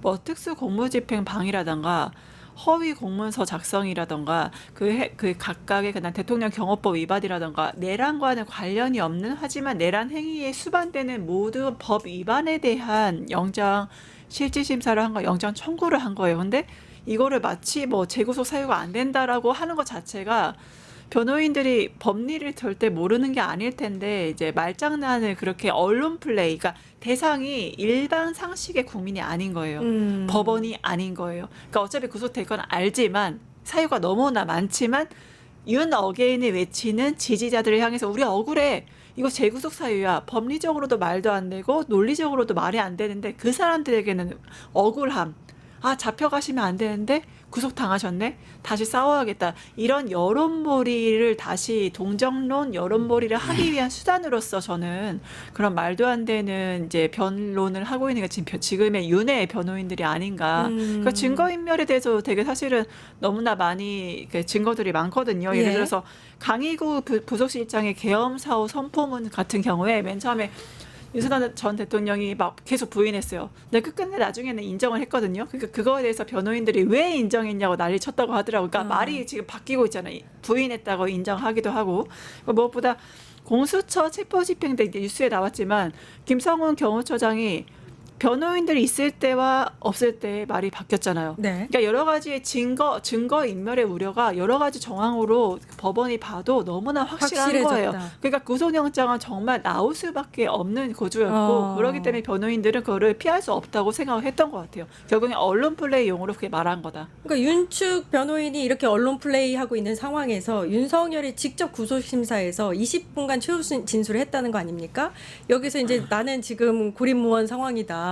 뭐 특수 공무집행 방해라든가 허위 공문서 작성이라던가 그 각각의 그냥 대통령 경호법 위반이라던가 내란과는 관련이 없는 하지만 내란 행위에 수반되는 모든 법 위반에 대한 영장 실질심사를 한 거, 영장 청구를 한 거예요. 근데 이거를 마치 뭐 재구속 사유가 안 된다라고 하는 것 자체가 변호인들이 법리를 절대 모르는 게 아닐 텐데 이제 말장난을 그렇게 언론 플레이, 그러니까 대상이 일반 상식의 국민이 아닌 거예요. 법원이 아닌 거예요. 그러니까 어차피 구속될 건 알지만 사유가 너무나 많지만 윤 어게인을 외치는 지지자들을 향해서 우리 억울해. 이거 재구속 사유야. 법리적으로도 말도 안 되고 논리적으로도 말이 안 되는데 그 사람들에게는 억울함. 아, 잡혀가시면 안 되는데 구속당하셨네? 다시 싸워야겠다. 이런 여론몰이를 다시 동정론 여론몰이를 하기 위한 수단으로서 저는 그런 말도 안 되는 이제 변론을 하고 있는 게 지금의 윤의 변호인들이 아닌가. 그러니까 증거인멸에 대해서 되게 사실은 너무나 많이 증거들이 많거든요. 예를 들어서 강희구 부속실장의 계엄사후 선포문 같은 경우에 맨 처음에 윤석열 전 대통령이 막 계속 부인했어요. 근데 끝끝내 나중에는 인정을 했거든요. 그러니까 그거에 대해서 변호인들이 왜 인정했냐고 난리 쳤다고 하더라고요. 그러니까 말이 지금 바뀌고 있잖아요. 부인했다고 인정하기도 하고. 무엇보다 공수처 체포집행대 뉴스에 나왔지만 김성훈 경호처장이 변호인들이 있을 때와 없을 때 말이 바뀌었잖아요. 네. 그러니까 여러 가지의 증거 인멸의 우려가 여러 가지 정황으로 법원이 봐도 너무나 확실한 거예요. 그러니까 구속영장은 정말 나올 수밖에 없는 구조였고 그렇기 때문에 변호인들은 그거를 피할 수 없다고 생각했던 것 같아요. 결국엔 언론 플레이용으로 그게 말한 거다. 그러니까 윤측 변호인이 이렇게 언론 플레이하고 있는 상황에서 윤석열이 직접 구속심사에서 20분간 최후 진술을 했다는 거 아닙니까? 여기서 이제 나는 지금 고립무원 상황이다.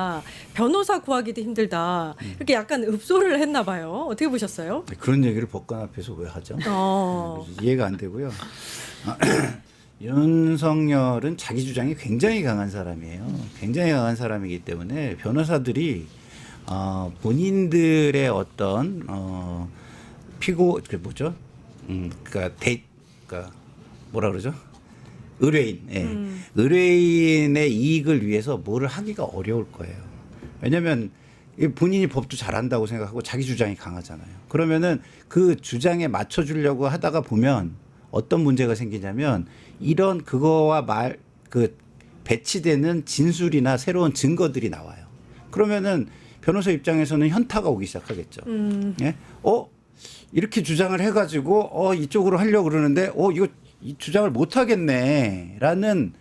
변호사 구하기도 힘들다. 이렇게 약간 읍소를 했나 봐요. 어떻게 보셨어요? 그런 얘기를 법관 앞에서 왜 하죠? 이해가 안 되고요. 윤석열은 자기 주장이 굉장히 강한 사람이에요. 굉장히 강한 사람이기 때문에 변호사들이 본인들의 어떤 피고 그 뭐죠? 그러니까 뭐라 그러죠? 의뢰인, 의뢰인의 이익을 위해서 뭐를 하기가 어려울 거예요. 왜냐하면 본인이 법도 잘한다고 생각하고 자기 주장이 강하잖아요. 그러면은 그 주장에 맞춰주려고 하다가 보면 어떤 문제가 생기냐면 이런 그거와 배치되는 진술이나 새로운 증거들이 나와요. 그러면은 변호사 입장에서는 현타가 오기 시작하겠죠. 예? 이렇게 주장을 해가지고 이쪽으로 하려고 그러는데 이거 이 주장을 못 하겠네라는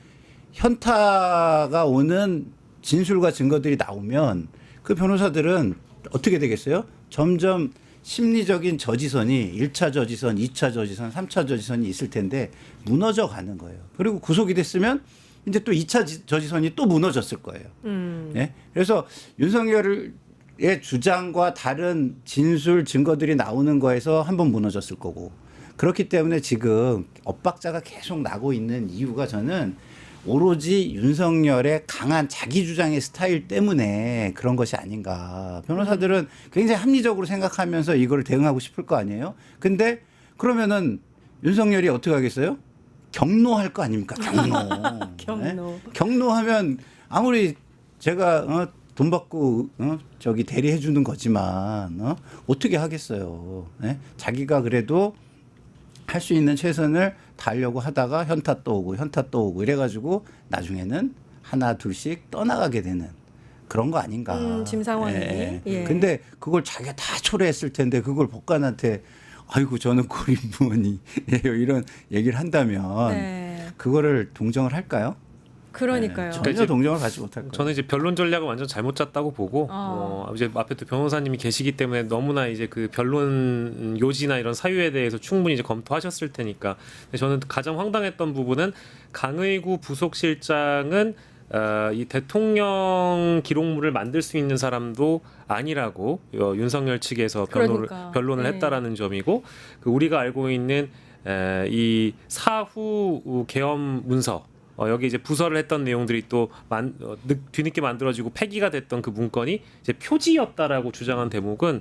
현타가 오는 진술과 증거들이 나오면 그 변호사들은 어떻게 되겠어요? 점점 심리적인 저지선이 1차 저지선, 2차 저지선, 3차 저지선이 있을 텐데 무너져 가는 거예요. 그리고 구속이 됐으면 이제 또 2차 저지선이 또 무너졌을 거예요. 네? 그래서 윤석열의 주장과 다른 진술, 증거들이 나오는 거에서 한번 무너졌을 거고 그렇기 때문에 지금 엇박자가 계속 나고 있는 이유가 저는 오로지 윤석열의 강한 자기 주장의 스타일 때문에 그런 것이 아닌가. 변호사들은 굉장히 합리적으로 생각하면서 이걸 대응하고 싶을 거 아니에요. 근데 그러면은 윤석열이 어떻게 하겠어요? 경로할 거 아닙니까? 경로. 경로. 네? 경로하면 아무리 제가 돈 받고 대리해 주는 거지만 어떻게 하겠어요. 네? 자기가 그래도 할 수 있는 최선을 다하려고 하다가 현타 또 오고 이래가지고 나중에는 하나 둘씩 떠나가게 되는 그런 거 아닌가. 지금 상황이. 예. 근데 그걸 자기가 다 초래했을 텐데 그걸 법관한테 아이고 저는 고립무원이에요 이런 얘기를 한다면 네. 그거를 동정을 할까요? 그러니까요. 전혀 이제 동정을 가지 못할 거예요. 저는 이제 변론 전략을 완전 잘못 짰다고 보고 이제 앞에 또 변호사님이 계시기 때문에 너무나 이제 그 변론 요지나 이런 사유에 대해서 충분히 이제 검토하셨을 테니까. 근데 저는 가장 황당했던 부분은 강의구 부속실장은 이 대통령 기록물을 만들 수 있는 사람도 아니라고 윤석열 측에서 그러니까. 변론을 네. 했다라는 점이고, 그 우리가 알고 있는 이 사후 계엄 문서. 여기 이제 부서를 했던 내용들이 또 뒤늦게 만들어지고 폐기가 됐던 그 문건이 이제 표지였다라고 주장한 대목은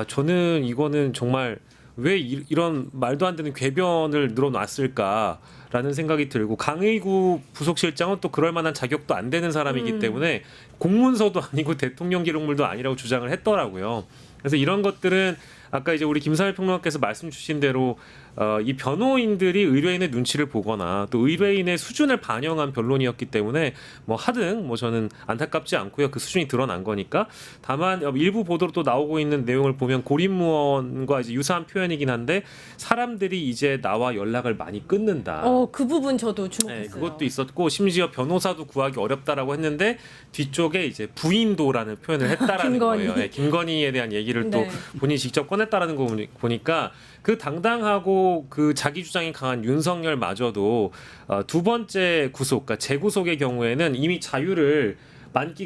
저는 이거는 정말 왜 이런 말도 안 되는 궤변을 늘어놨을까라는 생각이 들고, 강의구 부속실장은 또 그럴 만한 자격도 안 되는 사람이기 때문에 공문서도 아니고 대통령 기록물도 아니라고 주장을 했더라고요. 그래서 이런 것들은 아까 이제 우리 김상일 평론가께서 말씀 주신 대로 이 변호인들이 의뢰인의 눈치를 보거나 또 의뢰인의 수준을 반영한 변론이었기 때문에 뭐 하등 뭐 저는 안타깝지 않고요. 그 수준이 드러난 거니까. 다만 일부 보도로 또 나오고 있는 내용을 보면 고립무원과 이제 유사한 표현이긴 한데 사람들이 이제 나와 연락을 많이 끊는다. 그 부분 저도 주목했어요. 네, 그것도 있었고 심지어 변호사도 구하기 어렵다라고 했는데 뒤쪽에 이제 부인도라는 표현을 했다라는 김건희. 거예요. 네, 김건희에 대한 얘기를 또 네. 본인이 직접 꺼냈다라는 거 보니까 그 당당하고 그 자기 주장이 강한 윤석열마저도 두 번째 구속, 그러니까 재구속의 경우에는 이미 자유를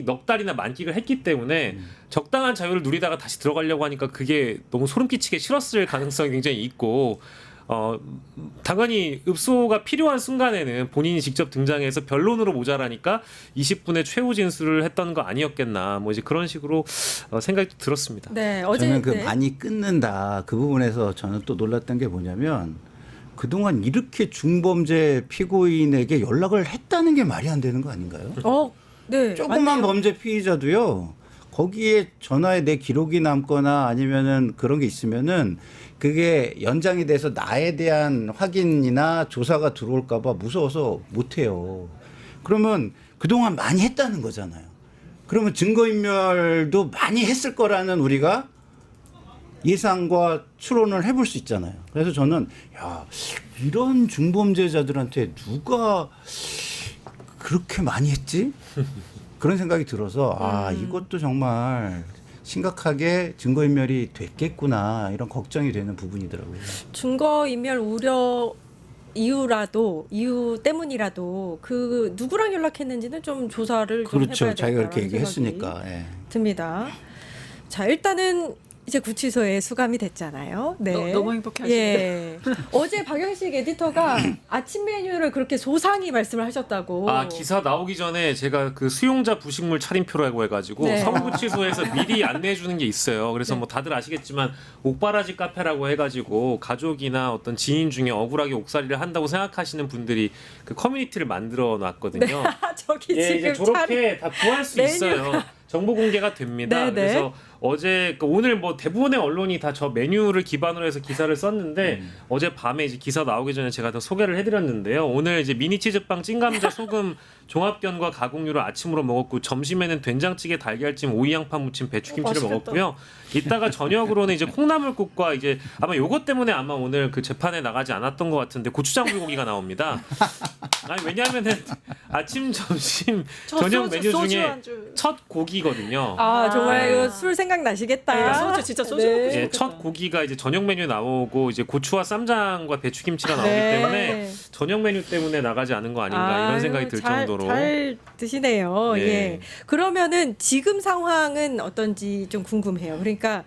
넉 달이나 만끽을 했기 때문에 적당한 자유를 누리다가 다시 들어가려고 하니까 그게 너무 소름 끼치게 싫었을 가능성이 굉장히 있고, 당연히 읍소가 필요한 순간에는 본인이 직접 등장해서 변론으로 모자라니까 20분의 최후 진술을 했던 거 아니었겠나, 뭐 이제 그런 식으로 생각이 들었습니다. 네, 어제 저는 그 네. 많이 끊는다 그 부분에서 저는 또 놀랐던 게 뭐냐면 그동안 이렇게 중범죄 피고인에게 연락을 했다는 게 말이 안 되는 거 아닌가요? 네, 조그만 맞네요. 범죄 피의자도요. 거기에 전화에 내 기록이 남거나 아니면은 그런 게 있으면은 그게 연장이 돼서 나에 대한 확인이나 조사가 들어올까 봐 무서워서 못 해요. 그러면 그동안 많이 했다는 거잖아요. 그러면 증거인멸도 많이 했을 거라는 우리가 예상과 추론을 해볼 수 있잖아요. 그래서 저는 야, 이런 중범죄자들한테 누가 그렇게 많이 했지? 그런 생각이 들어서 이것도 정말 심각하게 증거인멸이 됐겠구나 이런 걱정이 되는 부분이더라고요. 증거인멸 우려 이유 때문이라도 그 누구랑 연락했는지는 좀 조사를 좀 그렇죠. 해봐야 자기가 그렇게 되겠다라는 얘기했으니까. 생각이 예. 듭니다. 자, 일단은 이제 구치소에 수감이 됐잖아요. 네. 너무 행복해하시네요. 예. 어제 박영식 에디터가 아침 메뉴를 그렇게 소상히 말씀을 하셨다고. 기사 나오기 전에 제가 그 수용자 부식물 차림표라고 해가지고 네. 서울구치소에서 미리 안내해 주는 게 있어요. 그래서 뭐 다들 아시겠지만 옥바라지 카페라고 해가지고 가족이나 어떤 지인 중에 억울하게 옥살이를 한다고 생각하시는 분들이 그 커뮤니티를 만들어 놨거든요. 저기 예, 지금 이제 저렇게 다 구할 수 메뉴가. 있어요. 정보 공개가 됩니다. 네네. 그래서 어제 오늘 뭐 대부분의 언론이 다 저 메뉴를 기반으로 해서 기사를 썼는데 어제 밤에 이제 기사 나오기 전에 제가 다 소개를 해드렸는데요. 오늘 이제 미니 치즈빵 찐감자 소금 종합견과 가공류를 아침으로 먹었고, 점심에는 된장찌개 달걀찜 오이 양파 무침 배추김치를 맛있겠다. 먹었고요. 이따가 저녁으로는 이제 콩나물국과 이제 아마 요것 때문에 아마 오늘 그 재판에 나가지 않았던 것 같은데 고추장 불고기가 나옵니다. 아니 왜냐하면은 아침 점심 저녁 메뉴 중에 첫 고기거든요. 정말 이거 술 생각 나시겠다. 소주 진짜 소주 먹고 네. 싶다. 예, 첫 고기가 이제 저녁 메뉴에 나오고 이제 고추와 쌈장과 배추김치가 나오기 네. 때문에 저녁 메뉴 때문에 나가지 않은 거 아닌가 이런 생각이 들 정도로. 잘 드시네요. 네. 예. 그러면은 지금 상황은 어떤지 좀 궁금해요. 그러니까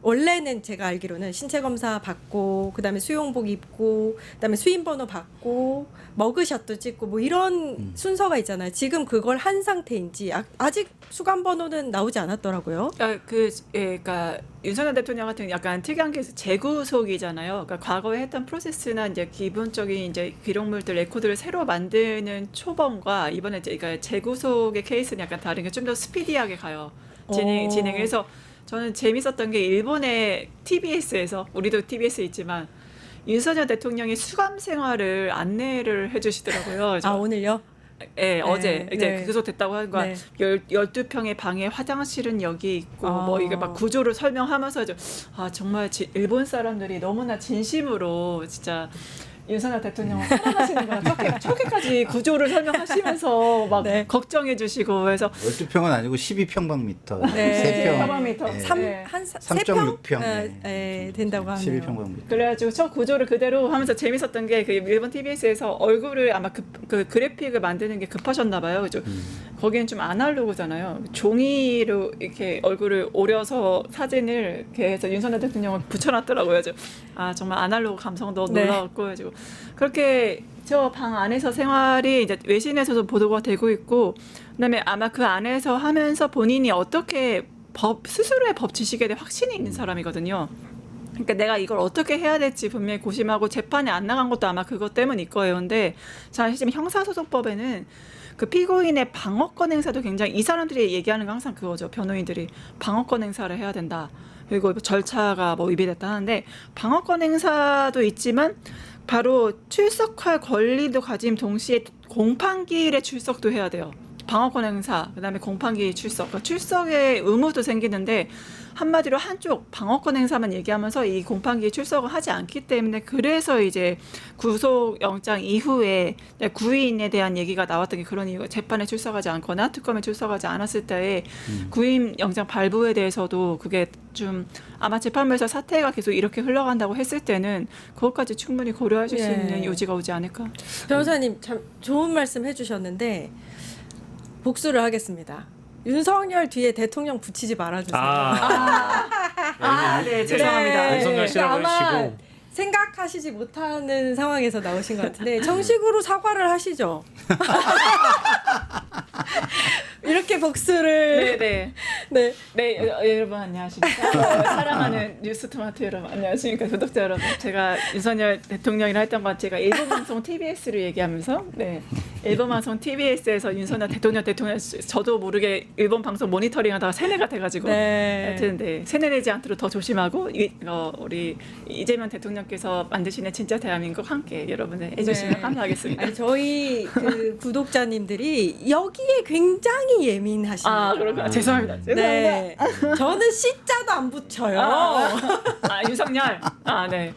원래는 제가 알기로는 신체 검사 받고 그다음에 수용복 입고 그다음에 수인 번호 받고 머그샷도 찍고 뭐 이런 순서가 있잖아요. 지금 그걸 한 상태인지 아직 수감 번호는 나오지 않았더라고요. 그러니까 윤석열 대통령 같은 경우 약간 특이한 게 재구속이잖아요. 그러니까 과거에 했던 프로세스나 이제 기본적인 이제 기록물들 레코드를 새로 만드는 초범과 이번에 이제 그러니까 재구속의 케이스는 약간 다른 게 좀 더 스피디하게 가요. 진행해서 저는 재밌었던 게 일본의 TBS에서 우리도 TBS 있지만 윤석열 대통령이 수감 생활을 안내를 해주시더라고요. 오늘요? 예, 어제 이제 네. 구속됐다고 하는 거야. 네. 12평의 방에 화장실은 여기 있고 뭐 이게 막 구조를 설명하면서 정말 일본 사람들이 너무나 진심으로 진짜 윤석열 대통령을 사랑하시는 거야. 저렇게까지 구조를 설명하시면서 막 네. 걱정해 주시고 그래서 12평은 아니고 12평방미터. 네. 3평. 평방미터. 네. 한 3.6 평. 된다고 하네요. 12평방미터. 그래가지고 저 구조를 그대로 하면서 재밌었던 게 그 일본 TBS에서 얼굴을 아마 그 그래픽을 만드는 게 급하셨나 봐요. 그죠? 거기는 좀 아날로그잖아요. 종이로 이렇게 얼굴을 오려서 사진을 이렇게 해서 윤석열 대통령을 붙여놨더라고요. 그래서 정말 아날로그 감성도 네. 놀라웠고 그래가지고 그렇게 저 방 안에서 생활이 이제 외신에서도 보도가 되고 있고 그다음에 아마 그 안에서 하면서 본인이 어떻게 스스로의 법 지식에 대해 확신이 있는 사람이거든요. 그러니까 내가 이걸 어떻게 해야 될지 분명히 고심하고 재판에 안 나간 것도 아마 그것 때문일 거예요. 근데 사실 형사소송법에는 그 피고인의 방어권 행사도 굉장히 이 사람들이 얘기하는 건 항상 그거죠. 변호인들이 방어권 행사를 해야 된다. 그리고 절차가 뭐 위배됐다 하는데 방어권 행사도 있지만 바로 출석할 권리도 가짐 동시에 공판기일에 출석도 해야 돼요. 방어권 행사, 그다음에 공판기 출석, 그러니까 출석의 의무도 생기는데 한마디로 한쪽 방어권 행사만 얘기하면서 이 공판기에 출석을 하지 않기 때문에 그래서 이제 구속영장 이후에 구인에 대한 얘기가 나왔던 게 그런 이유가 재판에 출석하지 않거나 특검에 출석하지 않았을 때의 구인 영장 발부에 대해서도 그게 좀 아마 재판부에서 사태가 계속 이렇게 흘러간다고 했을 때는 그것까지 충분히 고려하실 수 예. 있는 요지가 오지 않을까. 변호사님 참 좋은 말씀 해주셨는데 복수를 하겠습니다. 윤석열 뒤에 대통령 붙이지 말아주세요. 네, 죄송합니다. 윤석열 씨라고 아마 해주시고. 생각하시지 못하는 상황에서 나오신 것 같은데 정식으로 사과를 하시죠. 이렇게 복수를 네. 네. 여러분 안녕하십니까. 사랑하는 뉴스토마토 여러분 안녕하십니까. 구독자 여러분. 제가 윤석열 대통령이라 했던 건 제가 일본 방송 TBS를 얘기하면서 일본 방송 TBS에서 윤석열 대통령 저도 모르게 일본 방송 모니터링하다가 세뇌가 돼가지고 하여튼 세뇌되지 않도록 더 조심하고 우리 이재명 대통령께서 만드시는 진짜 대한민국 함께 여러분을 해주시면 감사하겠습니다. 아니, 저희 그 구독자님들이 여기에 굉장히 예민하십니다. 그렇구나. 죄송합니다. 네, 저는 C자도 안 붙여요. 윤석열. 네.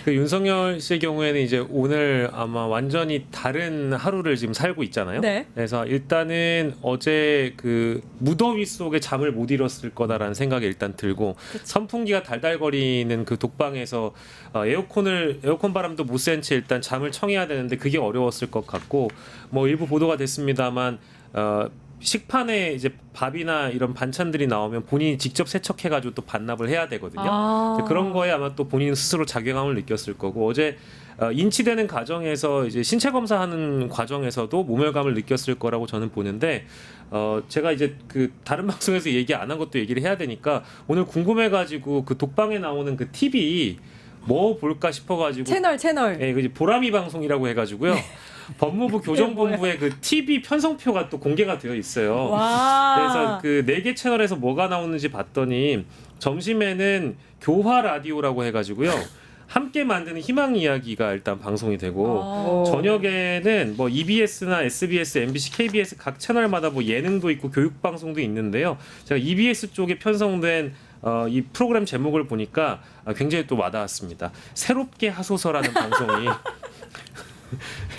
그 윤석열 씨의 경우에는 이제 오늘 아마 완전히 다른 하루를 지금 살고 있잖아요. 네. 그래서 일단은 어제 그 무더위 속에 잠을 못 이뤘을 거다라는 생각이 일단 들고 선풍기가 달달거리는 그 독방에서 에어컨 바람도 못 쐰 채 일단 잠을 청해야 되는데 그게 어려웠을 것 같고 뭐 일부 보도가 됐습니다만 식판에 이제 밥이나 이런 반찬들이 나오면 본인이 직접 세척해가지고 또 반납을 해야 되거든요. 그런 거에 아마 또 본인 스스로 자괴감을 느꼈을 거고 어제 인치되는 과정에서 이제 신체 검사하는 과정에서도 모멸감을 느꼈을 거라고 저는 보는데 제가 이제 그 다른 방송에서 얘기 안 한 것도 얘기를 해야 되니까 오늘 궁금해가지고 그 독방에 나오는 그 TV 뭐 볼까 싶어가지고 채널. 예, 그 보람이 방송이라고 해가지고요. 법무부 교정본부의 그 TV 편성표가 또 공개가 되어 있어요. 와. 그래서 그 4개 채널에서 뭐가 나오는지 봤더니 점심에는 교화 라디오라고 해가지고요. 함께 만드는 희망 이야기가 일단 방송이 되고 저녁에는 뭐 EBS나 SBS, MBC, KBS 각 채널마다 뭐 예능도 있고 교육 방송도 있는데요. 제가 EBS 쪽에 편성된 이 프로그램 제목을 보니까 굉장히 또 와닿았습니다. 새롭게 하소서라는 방송이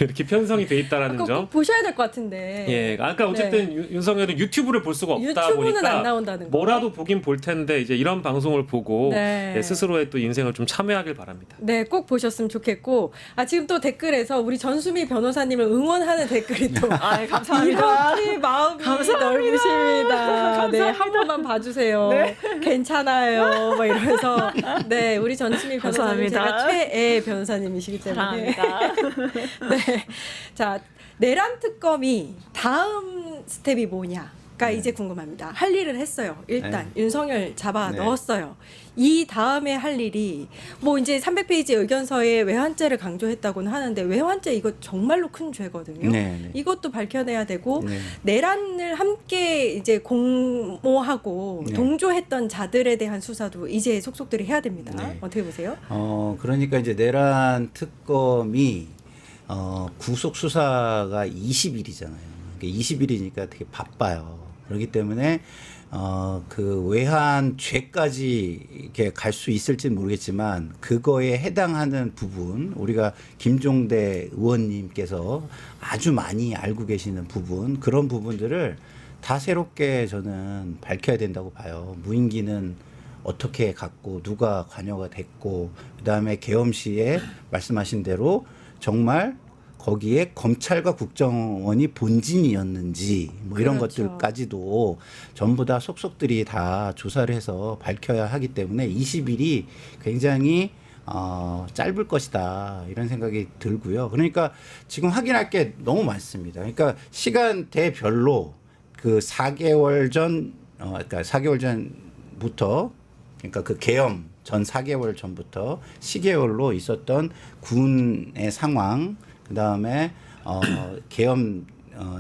이렇게 편성이 돼 있다라는 꼭 점. 보셔야 될 것 같은데. 예, 아까 어쨌든 윤석열은 유튜브를 볼 수가 없다 유튜브는 보니까 안 나온다는 거. 뭐라도 보긴 볼 텐데 이제 이런 방송을 보고 네. 예, 스스로의 또 인생을 좀 참여하길 바랍니다. 네, 꼭 보셨으면 좋겠고. 지금 또 댓글에서 우리 전수미 변호사님을 응원하는 댓글이 또 감사합니다. 이렇게 마음이 감사합니다. 넓으십니다. 네, 한 번만 봐주세요. 괜찮아요. 막 이러면서 네, 우리 전수미 변호사님 제가 감사합니다. 최애 변호사님이시기 때문에. 사랑합니다. 네, 자 내란 특검이 다음 스텝이 뭐냐가 이제 궁금합니다. 할 일을 했어요. 일단 윤석열 잡아 넣었어요. 이 다음에 할 일이 뭐 이제 300페이지 의견서에 외환죄를 강조했다고는 하는데 외환죄 이거 정말로 큰 죄거든요. 이것도 밝혀내야 되고 내란을 함께 이제 공모하고 동조했던 자들에 대한 수사도 이제 속속들이 해야 됩니다. 어떻게 보세요? 그러니까 이제 내란 특검이 구속 수사가 20일이잖아요. 20일이니까 되게 바빠요. 그렇기 때문에 그 외환 죄까지 이렇게 갈 수 있을지는 모르겠지만 그거에 해당하는 부분 우리가 김종대 의원님께서 아주 많이 알고 계시는 부분 그런 부분들을 다 새롭게 저는 밝혀야 된다고 봐요. 무인기는 어떻게 갔고 누가 관여가 됐고 그다음에 계엄 시에 말씀하신 대로 정말 거기에 검찰과 국정원이 본진이었는지 뭐 이런 그렇죠. 것들까지도 전부 다 속속들이 다 조사를 해서 밝혀야 하기 때문에 20일이 굉장히 짧을 것이다 이런 생각이 들고요. 그러니까 지금 확인할 게 너무 많습니다. 그러니까 시간대별로 그 4개월 전 그러니까 4개월 전부터 그러니까 그 계엄 전 4개월 전부터 시계열로 있었던 군의 상황 그다음에 계엄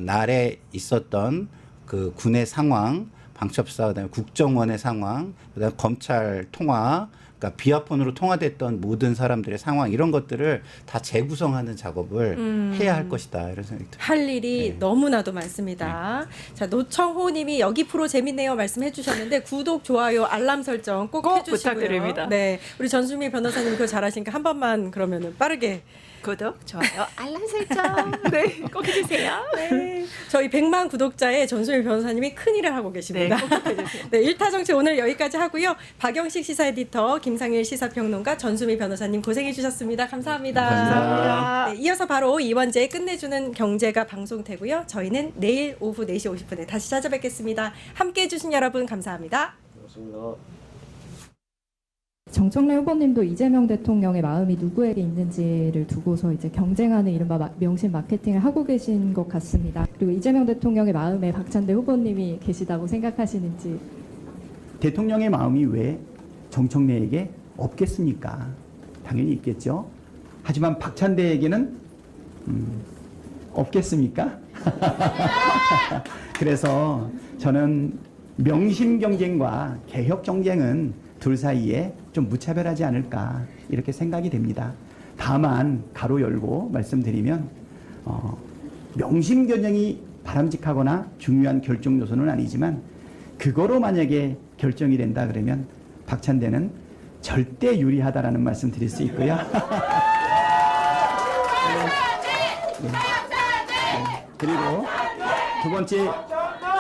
날에 있었던 그 군의 상황, 방첩사 그다음에 국정원의 상황, 그다음에 검찰 통화, 그러니까 비아폰으로 통화됐던 모든 사람들의 상황 이런 것들을 다 재구성하는 작업을 해야 할 것이다 이런 생각이 듭니다. 할 일이 네. 너무나도 많습니다. 자, 노청호 님이 여기 프로 재밌네요 말씀해 주셨는데 구독, 좋아요, 알람 설정 꼭 해주시고요. 부탁드립니다. 네. 우리 전수미 변호사님 그거 잘하시니까 한 번만 그러면은 빠르게. 구독, 좋아요, 알람 설정. 네, 꼭 해주세요. 네. 저희 100만 구독자의 전수미 변호사님이 큰일을 하고 계십니다. 네, 꼭 해주세요. 네, 일타정치 오늘 여기까지 하고요. 박영식 시사 에디터, 김상일 시사평론가, 전수미 변호사님 고생해 주셨습니다. 감사합니다. 감사합니다. 네, 이어서 바로 이원재의 끝내주는 경제가 방송되고요. 저희는 내일 오후 4시 50분에 다시 찾아뵙겠습니다. 함께해 주신 여러분 감사합니다. 정청래 후보님도 이재명 대통령의 마음이 누구에게 있는지를 두고서 이제 경쟁하는 이른바 명신 마케팅을 하고 계신 것 같습니다. 그리고 이재명 대통령의 마음에 박찬대 후보님이 계시다고 생각하시는지. 대통령의 마음이 왜 정청래에게 없겠습니까? 당연히 있겠죠. 하지만 박찬대에게는 없겠습니까? 그래서 저는 명심 경쟁과 개혁 경쟁은 둘 사이에 좀 무차별하지 않을까 이렇게 생각이 됩니다. 다만 가로 열고 말씀드리면 명심 경쟁이 바람직하거나 중요한 결정 요소는 아니지만 그거로 만약에 결정이 된다 그러면 박찬대는 절대 유리하다라는 말씀 드릴 수 있고요. 그리고 두 번째